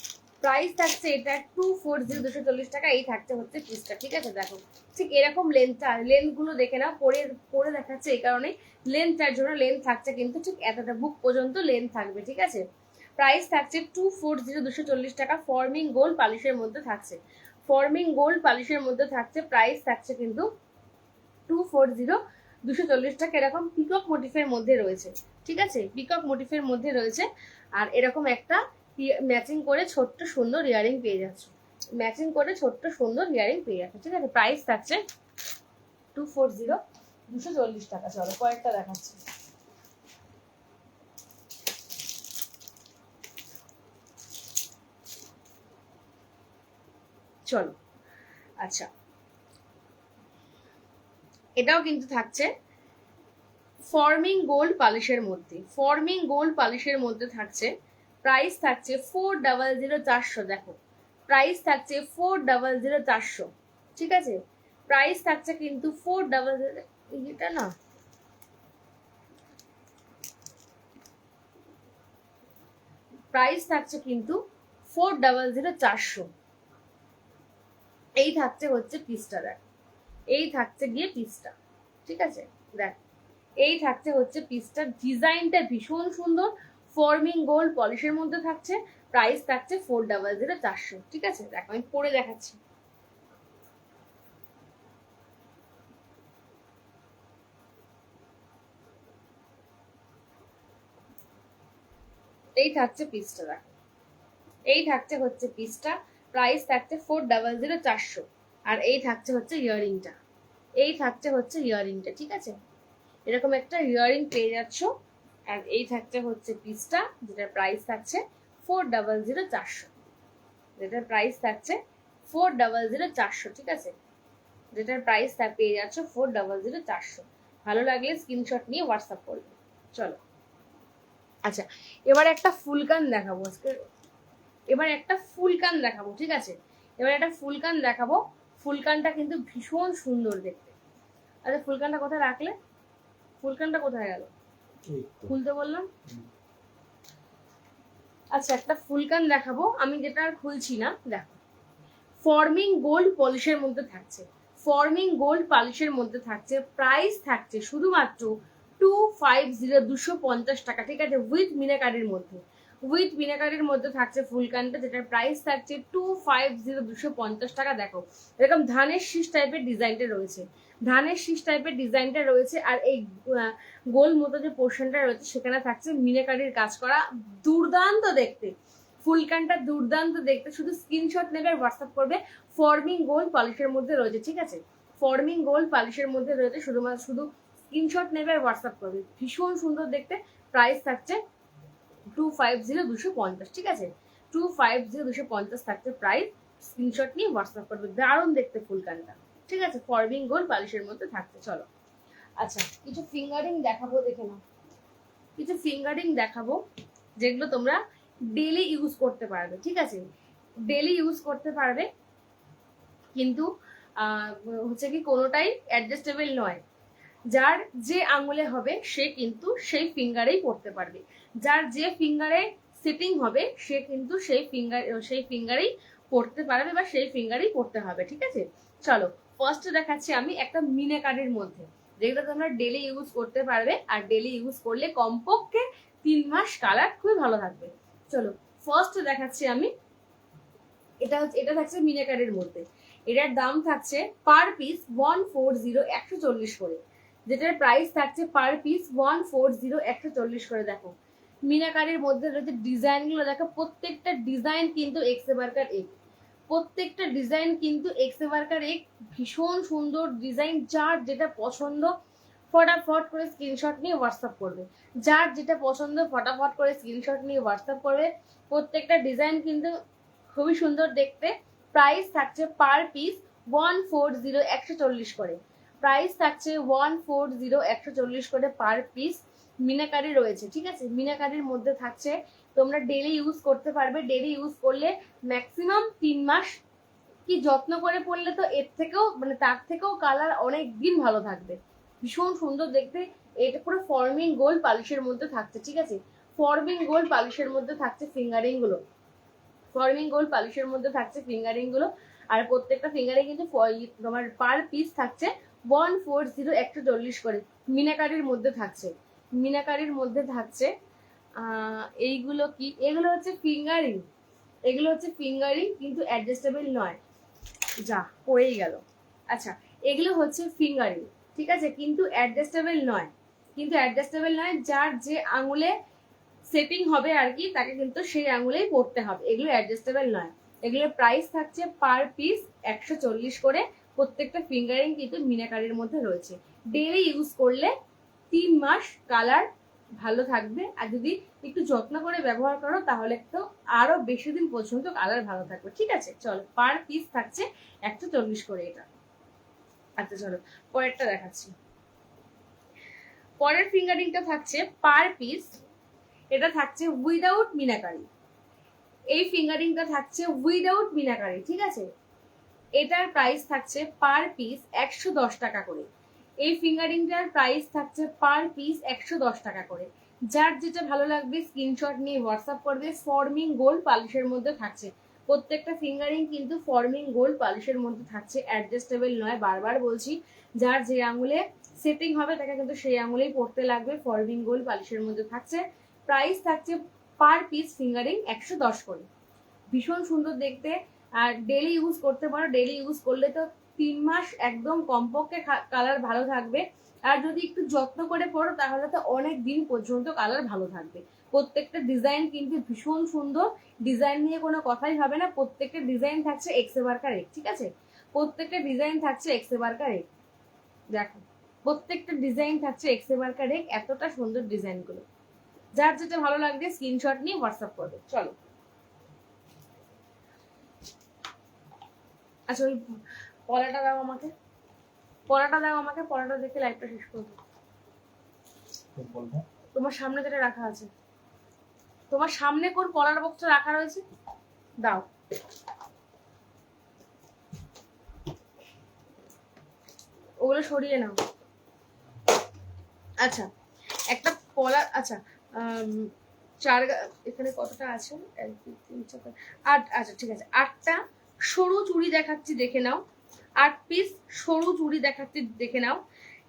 প্রাইস থাকছে এটা 240, 240 টাকা। এই থাকছে হচ্ছে পিসটা, ঠিক আছে। দেখো ঠিক এরকম লেন্থটা, লেন্থ গুলো দেখে নাও, পরে পরে দেখাচ্ছে এই কারণে, লেন্থটার জন্য লেন্থ থাকছে কিন্তু ঠিক এতটা বুক পর্যন্ত লেন্থ থাকবে, ঠিক আছে। প্রাইস থাকছে 240, 240 টাকা, ফর্মিং গোল্ড পালিশের মধ্যে থাকছে, ফর্মিং গোল্ড পালিশের মধ্যে থাকছে। প্রাইস থাকছে কিন্তু 240, 240 টাকা। এরকম পিকক মোটিফের মধ্যে রয়েছে, ঠিক আছে, পিকক মোটিফের মধ্যে রয়েছে। আর এরকম একটা ম্যাচিং করে ছোট্ট সুন্দর ইয়ারিং পেয়ে যাচ্ছ, ম্যাচিং করে ছোট্ট সুন্দর ইয়ারিং পেয়ে যাচ্ছে, ঠিক আছে। প্রাইস থাকছে 240, 240 টাকা। চলো কয়েকটা দেখাচ্ছি। চলো আচ্ছা এটাও কিন্তু থাকছে ফর্মিং গোল্ড পলিশের মধ্যে, ফর্মিং গোল্ড পলিশের মধ্যে থাকছে। প্রাইস থাকছে 400 দেখো, প্রাইস থাকছে 400 ঠিক আছে। প্রাইস থাকছে কিন্তু 400, এটা না, প্রাইস থাকছে কিন্তু 400 এই থাকছে হচ্ছে পিসটা, দেখ এই থাকছে গিয়ে পিসটা, ঠিক আছে। দেখ এই থাকছে হচ্ছে পিসটা, ডিজাইনটা ভীষণ সুন্দর, ফর্মিং গোল্ড পলিশের মধ্যে থাকছে। প্রাইস থাকছে 400, ঠিক আছে। দেখ আমি পরে দেখাচ্ছি। এই থাকছে পিসটা, দেখ এই থাকছে হচ্ছে পিসটা, প্রাইস থাকছে 400, আর এই থাকছে হচ্ছে ইয়াররিংটা, এই থাকছে হচ্ছে ইয়াররিংটা, ঠিক আছে। এরকম একটা ইয়াররিং পেয়ে যাচ্ছ। আর এই থাকছে হচ্ছে পিসটা, যেটার প্রাইস থাকছে 400, যেটার প্রাইস থাকছে 400, ঠিক আছে। যেটার প্রাইস পেয়ে যাচ্ছ 400। ভালো লাগলে স্ক্রিনশট নিয়ে হোয়াটসঅ্যাপ করবে। চলো আচ্ছা, এবার একটা ফুলকান দেখাবো আজকে, এবার একটা ফুলকান দেখাবো, ঠিক আছে। এবার একটা ফুলকান দেখাবো, ফুলকানটা কিন্তু ভীষণ সুন্দর দেখতে। আচ্ছা ফুলকানটা কোথায় রাখলে, ফুলকানটা কোথায় গেল, খুলতে বললাম। আচ্ছা একটা ফুলকান দেখাবো আমি, যেটা আর খুলছি না। দেখো ফর্মিং গোল্ড পলিশের মধ্যে থাকছে, ফর্মিং গোল্ড পলিশের মধ্যে থাকছে। প্রাইস থাকছে শুধুমাত্র 250 টাকা, ঠিক আছে, উইথ মিনাকারির মধ্যে, উইথ মিনাকারির মধ্যে থাকছে ফুলকানটা, যেটার প্রাইস থাকছে 250 টাকা। দেখো এরকম ধানের শীষ টাইপের ডিজাইনটা রয়েছে, ধানের শীষ টাইপের ডিজাইনটা রয়েছে। আর এই গোল মতো যে পোর্শনটা রয়েছে সেখানে থাকছে মিনাকারির কাজ করা, দুর্দান্ত দেখতে ফুলকানটা, দুর্দান্ত দেখতে। শুধু স্ক্রিনশট নেবে আর হোয়াটসঅ্যাপ করবে। ফর্মিং গোল্ড পলিশের মধ্যে রয়েছে, ঠিক আছে, ফর্মিং গোল্ড পলিশের মধ্যে রয়েছে। শুধুমাত্র শুধু স্ক্রিনশট নেবে আর হোয়াটসঅ্যাপ করবে। ভীষণ সুন্দর দেখতে। প্রাইস থাকছে 250 ঠিক আছে, 250 থাকছে প্রাইস। স্ক্রিনশট নিয়ে হোয়াটসঅ্যাপ করবে। দারুণ দেখতে ফুলকানটা, ঠিক আছে, ফর্মিং গোল্ড পলিশের মধ্যে থাকছে। চলো আচ্ছা কিছু ফিঙ্গারিং দেখাবো, দেখে নাও কিছু ফিঙ্গারিং দেখাবো যেগুলো তোমরা ডেলি ইউজ করতে পারবে, ঠিক আছে, ডেলি ইউজ করতে পারবে। কিন্তু হচ্ছে কি কোনোটাই অ্যাডজাস্টেবল নয়। যার যে আঙুলে হবে সে কিন্তু সেই ফিঙ্গারেই পড়তে পারবে, যার যে ফিঙ্গারে সেটিং হবে সে কিন্তু সেই ফিঙ্গারেই পড়তে পারবে বা সেই ফিঙ্গারেই পড়তে হবে, ঠিক আছে। চলো ফার্স্টে দেখাচ্ছি আমি একটা মিনাকারির মধ্যে, যেগুলো তোমরা ডেলি ইউজ করতে পারবে। আর ডেলি ইউজ করলে কমপক্ষে 3 মাস কালার খুবই ভালো থাকবে। চলো ফার্স্ট দেখাচ্ছি আমি, এটা থাকছে মিনাকারির মধ্যে। এটার দাম থাকছে পার পিস 140 করে, যেটার প্রাইস থাকছে পার পিস 140 করে। দেখো মিনাকারির মধ্যে রয়েছে ডিজাইনগুলো, দেখো প্রত্যেকটা ডিজাইন কিন্তু এক্সে বার্কার এক, প্রত্যেকটা ডিজাইন কিন্তু এক্সে বার্কার এক, ভীষণ সুন্দর ডিজাইন। যার যেটা পছন্দ ফটাফট করে স্ক্রিনশট নিয়ে হোয়াটসঅ্যাপ করবে, যার যেটা পছন্দ ফটাফট করে স্ক্রিনশট নিয়ে হোয়াটসঅ্যাপ করবে। প্রত্যেকটা ডিজাইন কিন্তু খুবই সুন্দর দেখতে। প্রাইস থাকছে পার পিস 140 করে, প্রাইস থাকছে 140 করে পার পিস। মিনাকারি রয়েছে, ঠিক আছে, মিনাকারির মধ্যে থাকছে। তোমরা ডেলি ইউজ করতে পারবে, ডেলি ইউজ করলে ম্যাক্সিমাম 3 মাস, কি যত্ন করে পড়লে তো এর থেকেও মানে তার থেকেও কালার অনেক দিন ভালো থাকবে। ভীষণ সুন্দর দেখতে। এটা পুরো ফর্মিং গোল্ড পলিশের মধ্যে থাকছে, ঠিক আছে, ফর্মিং গোল্ড পলিশের মধ্যে থাকছে ফিঙ্গারিং গুলো, ফর্মিং গোল্ড পলিশের মধ্যে থাকছে ফিঙ্গারিং গুলো। আর প্রত্যেকটা ফিঙ্গারিং কিন্তু তোমার পার পিস থাকছে 140 করে। মিনাকারির মধ্যে থাকছে, মিনাকারির মধ্যে থাকছে। এইগুলো কি, এগুলো হচ্ছে ফিঙ্গারিং, এগুলো হচ্ছে ফিঙ্গারিং কিন্তু অ্যাডজাস্টেবল নয়, যা পড়েই গেল। আচ্ছা এগুলো হচ্ছে ফিঙ্গারিং, ঠিক আছে, কিন্তু অ্যাডজাস্টেবল নয়, কিন্তু অ্যাডজাস্টেবল নয়। যার যে আঙুলে সেটিং হবে আর কি তাকে কিন্তু সেই আঙুলেই পড়তে হবে, এগুলো অ্যাডজাস্টেবল নয়। এগুলোর প্রাইস থাকছে পার পিস 140 করে। প্রত্যেকটা ফিঙ্গারিং কিন্তু মিনাকারির মধ্যে রয়েছে। ডেলি ইউজ করলে 3 মাস কালার ভালো থাকবে। আর যদি একটু যত্ন করে ব্যবহার করো তাহলে তো আরো বেশি দিন পর্যন্ত কালার ভালো থাকবে, ঠিক আছে। চলো পার পিস থাকছে 140 করে এটা। আচ্ছা চলো পরেরটা দেখাচ্ছি। পরের ফিঙ্গারিংটা থাকছে পার পিস, এটা থাকছে উইদাউট মিনাকারি। এই ফিঙ্গারিংটা থাকছে উইদাউট মিনাকারি, ঠিক আছে। এটার প্রাইস থাকছে পার পিস 110 টাকা করে। এই ফিঙ্গারিংটার প্রাইস থাকছে পার পিস 110 টাকা করে। যার যেটা ভালো লাগবে স্ক্রিনশট নিয়ে হোয়াটসঅ্যাপ করবে। ফর্মিং গোল্ড পালিশের মধ্যে থাকছে, প্রত্যেকটা ফিঙ্গারিং কিন্তু ফর্মিং গোল্ড পালিশের মধ্যে থাকছে, অ্যাডজাস্টেবল নয়, বারবার বলছি। যার যে আঙুলে সেটিং হবে তাকে কিন্তু সেই আঙুলেই পড়তে লাগবে। ফর্মিং গোল্ড পালিশের মধ্যে থাকছে, প্রাইস থাকছে পার পিস ফিঙ্গারিং 110 করে। ভীষণ সুন্দর দেখতে, আর ডেলি ইউজ করতে পারো। ডেলি ইউজ করলে তো 3 মাস একদম কমপক্ষে কালার ভালো থাকবে। আর যদি একটু যত্ন করে পড়ো তাহলে তো অনেক দিন পর্যন্ত কালার ভালো থাকবে। প্রত্যেকটা ডিজাইন কিন্তু ভীষণ সুন্দর, ডিজাইন নিয়ে কোনো কথাই হবে না। প্রত্যেকটা ডিজাইন থাকছে এক্সে বার্কার এক, ঠিক আছে। প্রত্যেকটা ডিজাইন থাকছে এক্সে বার্কার এক, দেখো প্রত্যেকটা ডিজাইন থাকছে এক্সে বার্কার এক। এতটা সুন্দর ডিজাইনগুলো, যার যেটা ভালো লাগবে স্ক্রিনশট নিয়ে হোয়াটসঅ্যাপ করবে। চলো আচ্ছা ওই পলাটা দাও আমাকে, পলাটা দাও আমাকে, পলাটা দেখে লাইভটা শেষ করবো। তোমার সামনে যেটা রাখা আছে, তোমার সামনে কোন পলার বক্সটা রাখা রয়েছে, দাও। ওগুলো সরিয়ে নাও। আচ্ছা একটা পলার, আচ্ছা চার, এখানে কতটা আছে, 1 2 3 4 8, আচ্ছা ঠিক আছে 8টা সরু চুড়ি দেখাচ্ছি, দেখে নাও। 8 পিস সরু চুড়ি দেখাচ্ছি, দেখে নাও।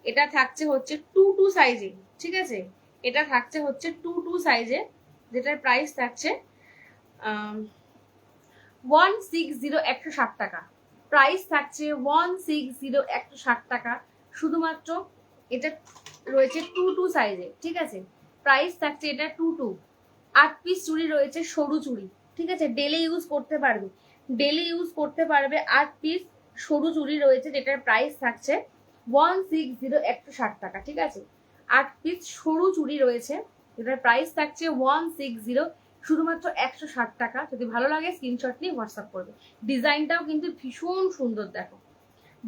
এটা থাকছে হচ্ছে 2 সাইজে, ঠিক আছে। এটা থাকছে হচ্ছে 2 সাইজে, যেটার প্রাইস থাকছে 160 160 টাকা। প্রাইস থাকছে 160 160 টাকা শুধুমাত্র। এটা রয়েছে 2 সাইজে, ঠিক আছে। প্রাইস থাকছে এটা 2 8 পিস চুড়ি রয়েছে, সরু চুড়ি, ঠিক আছে। ডেলি ইউজ করতে পারবে, ডেলি ইউজ করতে পারবে। 8 পিস সরু চুড়ি রয়েছে, যেটার প্রাইস থাকছে 160 160 টাকা, ঠিক আছে। 8 পিস সরু চুড়ি রয়েছে, যেটার প্রাইস থাকছে 160 শুধুমাত্র 160 টাকা। যদি ভালো লাগে স্ক্রিনশট নিয়ে হোয়াটসঅ্যাপ করবে। ডিজাইনটাও কিন্তু ভীষণ সুন্দর, দেখো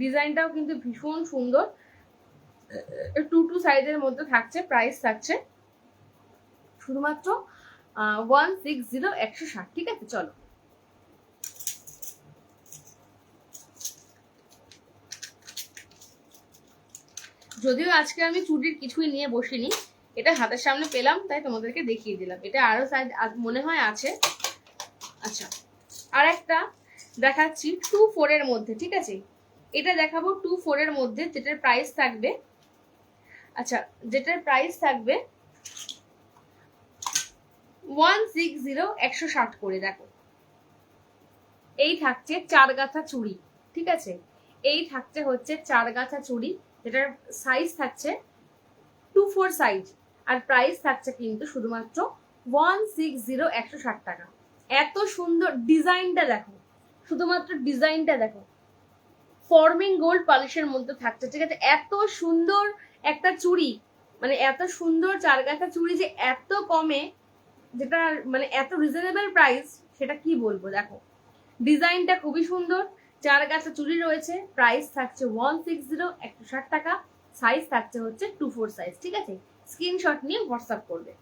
ডিজাইনটাও কিন্তু ভীষণ সুন্দর। 2 সাইজের মধ্যে থাকছে, প্রাইস থাকছে শুধুমাত্র 160 160, ঠিক আছে। চলো যদিও আজকে আমি চুড়ির কিছুই নিয়ে বসিনি, এটা হাতের সামনে পেলাম তাই তোমাদেরকে দেখিয়ে দিলাম। এটা আরো সাইজ মনে হয় আছে। আচ্ছা আর একটা দেখাচ্ছি 2 4 এর মধ্যে, ঠিক আছে। এটা দেখাবো 2 4 এর মধ্যে, যেটার প্রাইস থাকবে, আচ্ছা যেটার প্রাইস থাকবে 160 160 করে। দেখো এই থাকছে 4 গাঁথা চুড়ি, ঠিক আছে। এই থাকছে হচ্ছে 4 গাঁথা চুড়ি, যেটার সাইজ থাকছে 2 4 সাইজ, আর প্রাইস থাকছে কিন্তু শুধুমাত্র 160 160 টাকা। এত সুন্দর ডিজাইনটা দেখো, শুধুমাত্র ডিজাইনটা দেখো, ফর্মিং গোল্ড পলিশের মধ্যে থাকছে, ঠিক আছে। এত সুন্দর একটা চুড়ি, মানে এত সুন্দর 4 গাঁথা চুড়ি যে এত কমে, যেটা মানে এত রিজনেবল প্রাইস, সেটা কি বলবো। দেখো ডিজাইনটা খুবই সুন্দর, 4 গাঁথা চুড়ি রয়েছে, প্রাইস থাকছে 160 160 টাকা। সাইজ থাকছে হচ্ছে 2 4 সাইজ, ঠিক আছে। স্ক্রিনশট নিয়ে হোয়াটসঅ্যাপ করবে।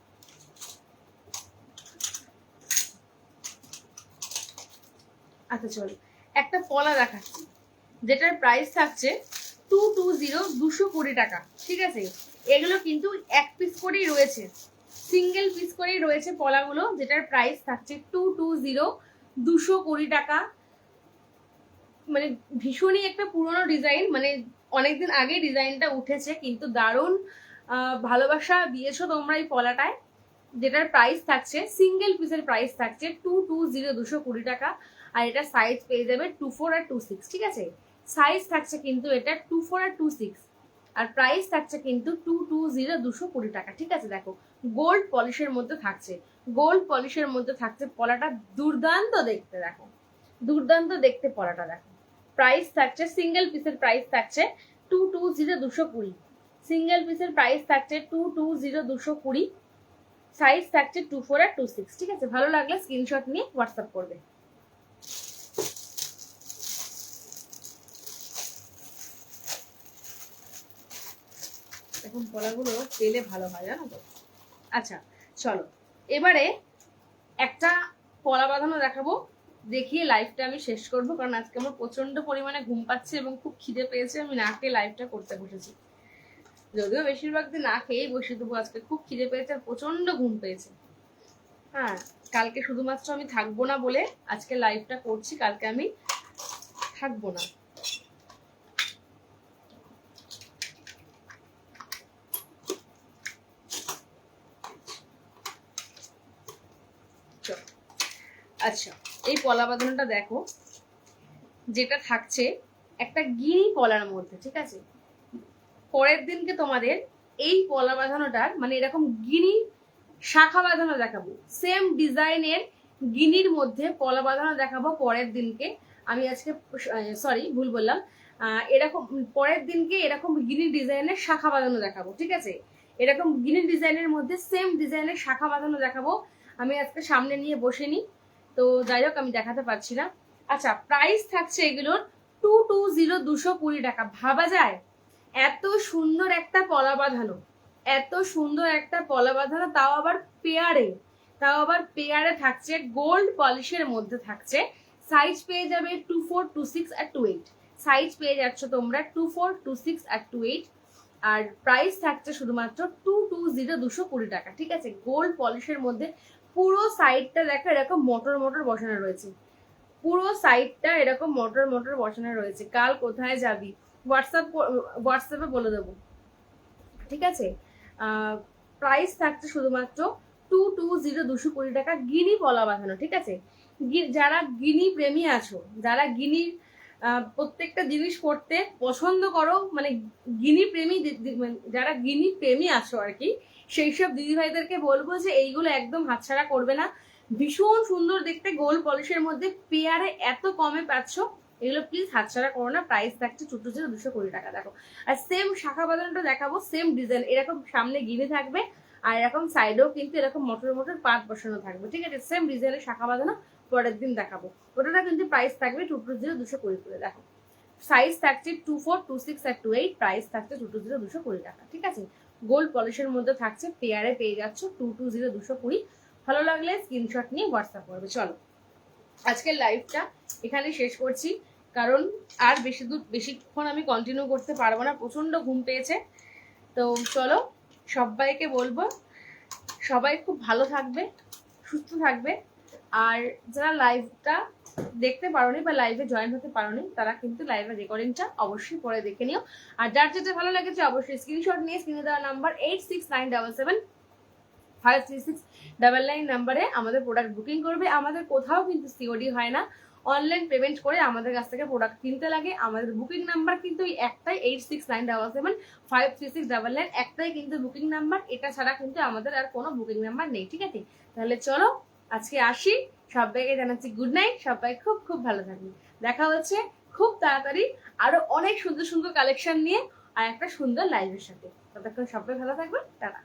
আচ্ছা চলো একটা পলা দেখাচ্ছি, যেটার প্রাইস থাকছে 220 220 টাকা, ঠিক আছে। এগুলো কিন্তু 1 পিস করেই রয়েছে, সিঙ্গেল পিস করেই রয়েছে পলাগুলো, যেটার প্রাইস থাকছে 220 220 টাকা। মানে ভীষণই একটা পুরনো ডিজাইন, মানে অনেকদিন আগে ডিজাইনটা উঠেছে, কিন্তু দারুণ ভালোবাসা দিয়েছো তোমরা এই পলাটায়। যেটার প্রাইস থাকছে, সিঙ্গেল পিসের প্রাইস থাকছে 220 220 টাকা। আর এটা সাইজ পেয়ে যাবে 2 4 আর 2 6, ঠিক আছে। সাইজ থাকছে কিন্তু এটা 2 4 আর 2 6, আর প্রাইস থাকছে কিন্তু 220 220 টাকা, ঠিক আছে। দেখো গোল্ড পলিশের মধ্যে থাকছে, গোল্ড পলিশের মধ্যে থাকছে পলাটা, দুর্দান্ত দেখতে, দেখো দুর্দান্ত দেখতে পলাটা। দেখো প্রাইস থাকছে, সিঙ্গেল পিসের প্রাইস থাকছে 220 220, সিঙ্গেল পিসের প্রাইস থাকছে 220 220, সাইজ থাকছে 2 4 আর 2 6, ঠিক আছে। ভালো লাগলে স্ক্রিনশট নিয়ে হোয়াটসঅ্যাপ করবে। এরকম পলাগুলো পেলে ভালো হয়, জানো তো। আচ্ছা চলো, এবারে একটা পলা বাঁধানো দেখাবো, দেখিয়ে লাইভটা আমি শেষ করবো, কারণ আজকে আমার প্রচন্ড পরিমাণে ঘুম পাচ্ছে এবং খুব খিদে পেয়েছে। আমি না খেয়ে লাইভটা করতে বসেছি, যদিও বেশিরভাগ দিন না খেয়েই বসে, তবু আজকে খুব খিদে পেয়েছে আর প্রচন্ড ঘুম পেয়েছে। হ্যাঁ, কালকে শুধুমাত্র আমি থাকবো না বলে আজকে লাইভটা করছি, কালকে আমি থাকবো না। আচ্ছা, এই পলা বাঁধানোটা দেখো, যেটা থাকছে একটা গিনি পলার মধ্যে, ঠিক আছে। পরের দিনকে তোমাদের এই পলা বাঁধানোটার মানে এরকম গিনি শাখা বাঁধানো দেখাবো, সেম ডিজাইনের গিনির মধ্যে পলা বাঁধানো দেখাবো পরের দিনকে। আমি আজকে সরি ভুল বললাম, এরকম পরের দিনকে এরকম গিনি ডিজাইনের শাখা বাঁধানো দেখাবো, ঠিক আছে। এরকম গিনি ডিজাইনের মধ্যে সেম ডিজাইনের শাখা বাঁধানো দেখাবো। আমি আজকে সামনে নিয়ে বসে নি, তো যাই হোক আমি দেখাতে পারছি না। আচ্ছা, প্রাইস থাকছে এগুলোর 220 টাকা। ভাবা যায় এত সুন্দর একটা পলা বাঁধানো, এত সুন্দর একটা পলা বাঁধানো, তাও আবার পেয়ারে থাকছে, গোল্ড পলিশের মধ্যে থাকছে। সাইজ পেয়ে যাবে 24, 26 আর 28 সাইজ পেয়ে যাচ্ছ তোমরা, 24, 26 আর 28। আর প্রাইস থাকছে শুধুমাত্র 220 টাকা, ঠিক আছে। গোল্ড পলিশের মধ্যে পুরো সাইডটা দেখো এরকম মোটর বসানো রয়েছে, পুরো সাইডটা এরকম মোটর বসানো রয়েছে। কাল কোথায় যাবি হোয়াটসঅ্যাপে বলে দেবো, ঠিক আছে। প্রাইস থাকছে শুধুমাত্র 220 টাকা, গিনি পলা বাঁধানো, ঠিক আছে। যারা গিনি প্রেমী আছো, যারা গিনির প্রত্যেকটা জিনিস করতে পছন্দ করো, মানে গিনি প্রেমী, যারা গিনি প্রেমী আছো আর কি, সেই সব দিদিভাইদেরকে বলবো যে এইগুলো একদম হাতছাড়া করবে না। ভীষণ সুন্দর দেখতে, গোল্ড পলিশের মধ্যে পেয়ারে এত কমে পাচ্ছ, এগুলো প্লিজ হাতছাড়া করো না। প্রাইস থাকছে 220 টাকা। দেখো, আর সেম শাখা বাঁধানোটা দেখাবো, সেম ডিজাইন, এরকম সামনে গিনি থাকবে আর এরকম সাইডেও কিন্তু এরকম মোটর পাত বসানো থাকবে, ঠিক আছে। সেম ডিজাইনের শাখা বাঁধানো পরের দিন দেখাবো, ওটা কিন্তু প্রাইস থাকবে 220 করে। দেখো, সাইজ থাকছে 24, 26 আর 28, প্রাইস থাকছে 220 টাকা, ঠিক আছে। গোল্ড পলিশের মধ্যে থাকছে, পেয়ারে পেয়ে যাচ্ছ 220 ভালো লাগলে স্ক্রিনশট নিয়ে হোয়াটসঅ্যাপ করবে। চলো, আজকের লাইভটা এখানে শেষ করছি, কারণ আর বেশিক্ষণ আমি কন্টিনিউ করতে পারবো না, প্রচন্ড ঘুম পেয়েছে। তো চলো, সবাইকে বলবো সবাই খুব ভালো থাকবে, সুস্থ থাকবে। আর যারা লাইভটা দেখতে পারোনি বা লাইভে জয়েন হতে পারোনি, তারা কিন্তু লাইভের রেকর্ডিংটা অবশ্যই পরে দেখে নিও। আর যার যেটা ভালো লাগেছে অবশ্যই স্ক্রিনশট নিয়ে স্ক্রিনে দেওয়া নাম্বার 8697753699 নাম্বারে আমাদের প্রোডাক্ট বুকিং করবে। আমাদের কোথাও কিন্তু সিওডি হয় না, অনলাইন পেমেন্ট করে আমাদের কাছ থেকে প্রোডাক্ট কিনতে লাগে। আমাদের বুকিং নাম্বার কিন্তু একটাই, 8697753699, একটাই কিন্তু বুকিং নাম্বার। এটা ছাড়া কিন্তু আমাদের আর কোনো বুকিং নাম্বার নেই, ঠিক আছে। তাহলে চলো আজকে আসি, সবাইকে জানাচ্ছি গুড নাইট, সবাই খুব খুব ভালো থাকবে। দেখা হচ্ছে খুব তাড়াতাড়ি আরো অনেক সুন্দর সুন্দর কালেকশন নিয়ে আর একটা সুন্দর লাইভের সাথে। ততক্ষণ সবাই ভালো থাকবে, টাটা।